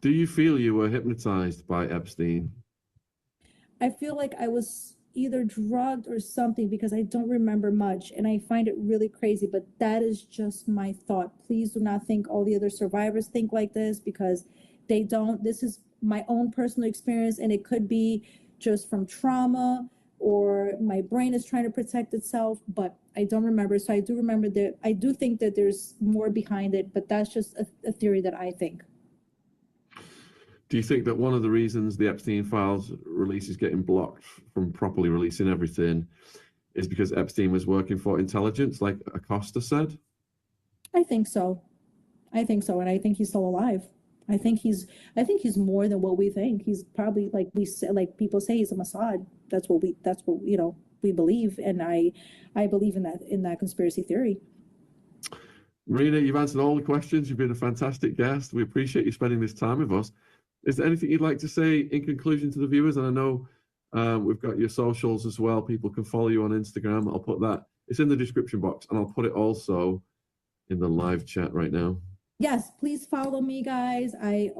Do you feel you were hypnotized by Epstein? I feel like I was either drugged or something, because I don't remember much, and I find it really crazy, but that is just my thought. Please do not think all the other survivors think like this, because they don't. This is my own personal experience, and it could be just from trauma or my brain is trying to protect itself, but I don't remember. So I do remember that. I do think that there's more behind it, but that's just a theory that I think. Do you think that one of the reasons the Epstein files release is getting blocked from properly releasing everything is because Epstein was working for intelligence, like Acosta said? I think so. I think so, and I think he's still alive. I think he's more than what we think. He's probably, like we say, like people say, he's a Mossad. That's what we believe, and I believe in that conspiracy theory. Marina, you've answered all the questions. You've been a fantastic guest. We appreciate you spending this time with us. Is there anything you'd like to say in conclusion to the viewers? And I know we've got your socials as well. People can follow you on Instagram. I'll put that. It's in the description box, and I'll put it also in the live chat right now. Yes, please follow me, guys. My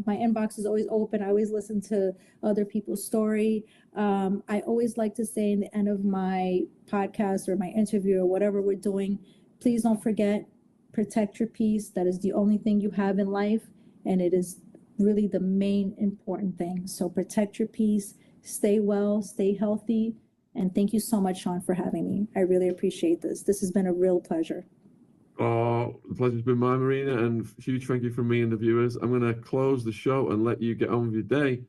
inbox is always open. I always listen to other people's story. I always like to say in the end of my podcast or my interview or whatever we're doing, please don't forget, protect your peace. That is the only thing you have in life, and it is really the main important thing. So protect your peace, stay well, stay healthy, and thank you so much, Shaun, for having me. I really appreciate this. This has been a real pleasure. Oh, the pleasure's been mine, Marina, and huge thank you from me and the viewers. I'm going to close the show and let you get on with your day.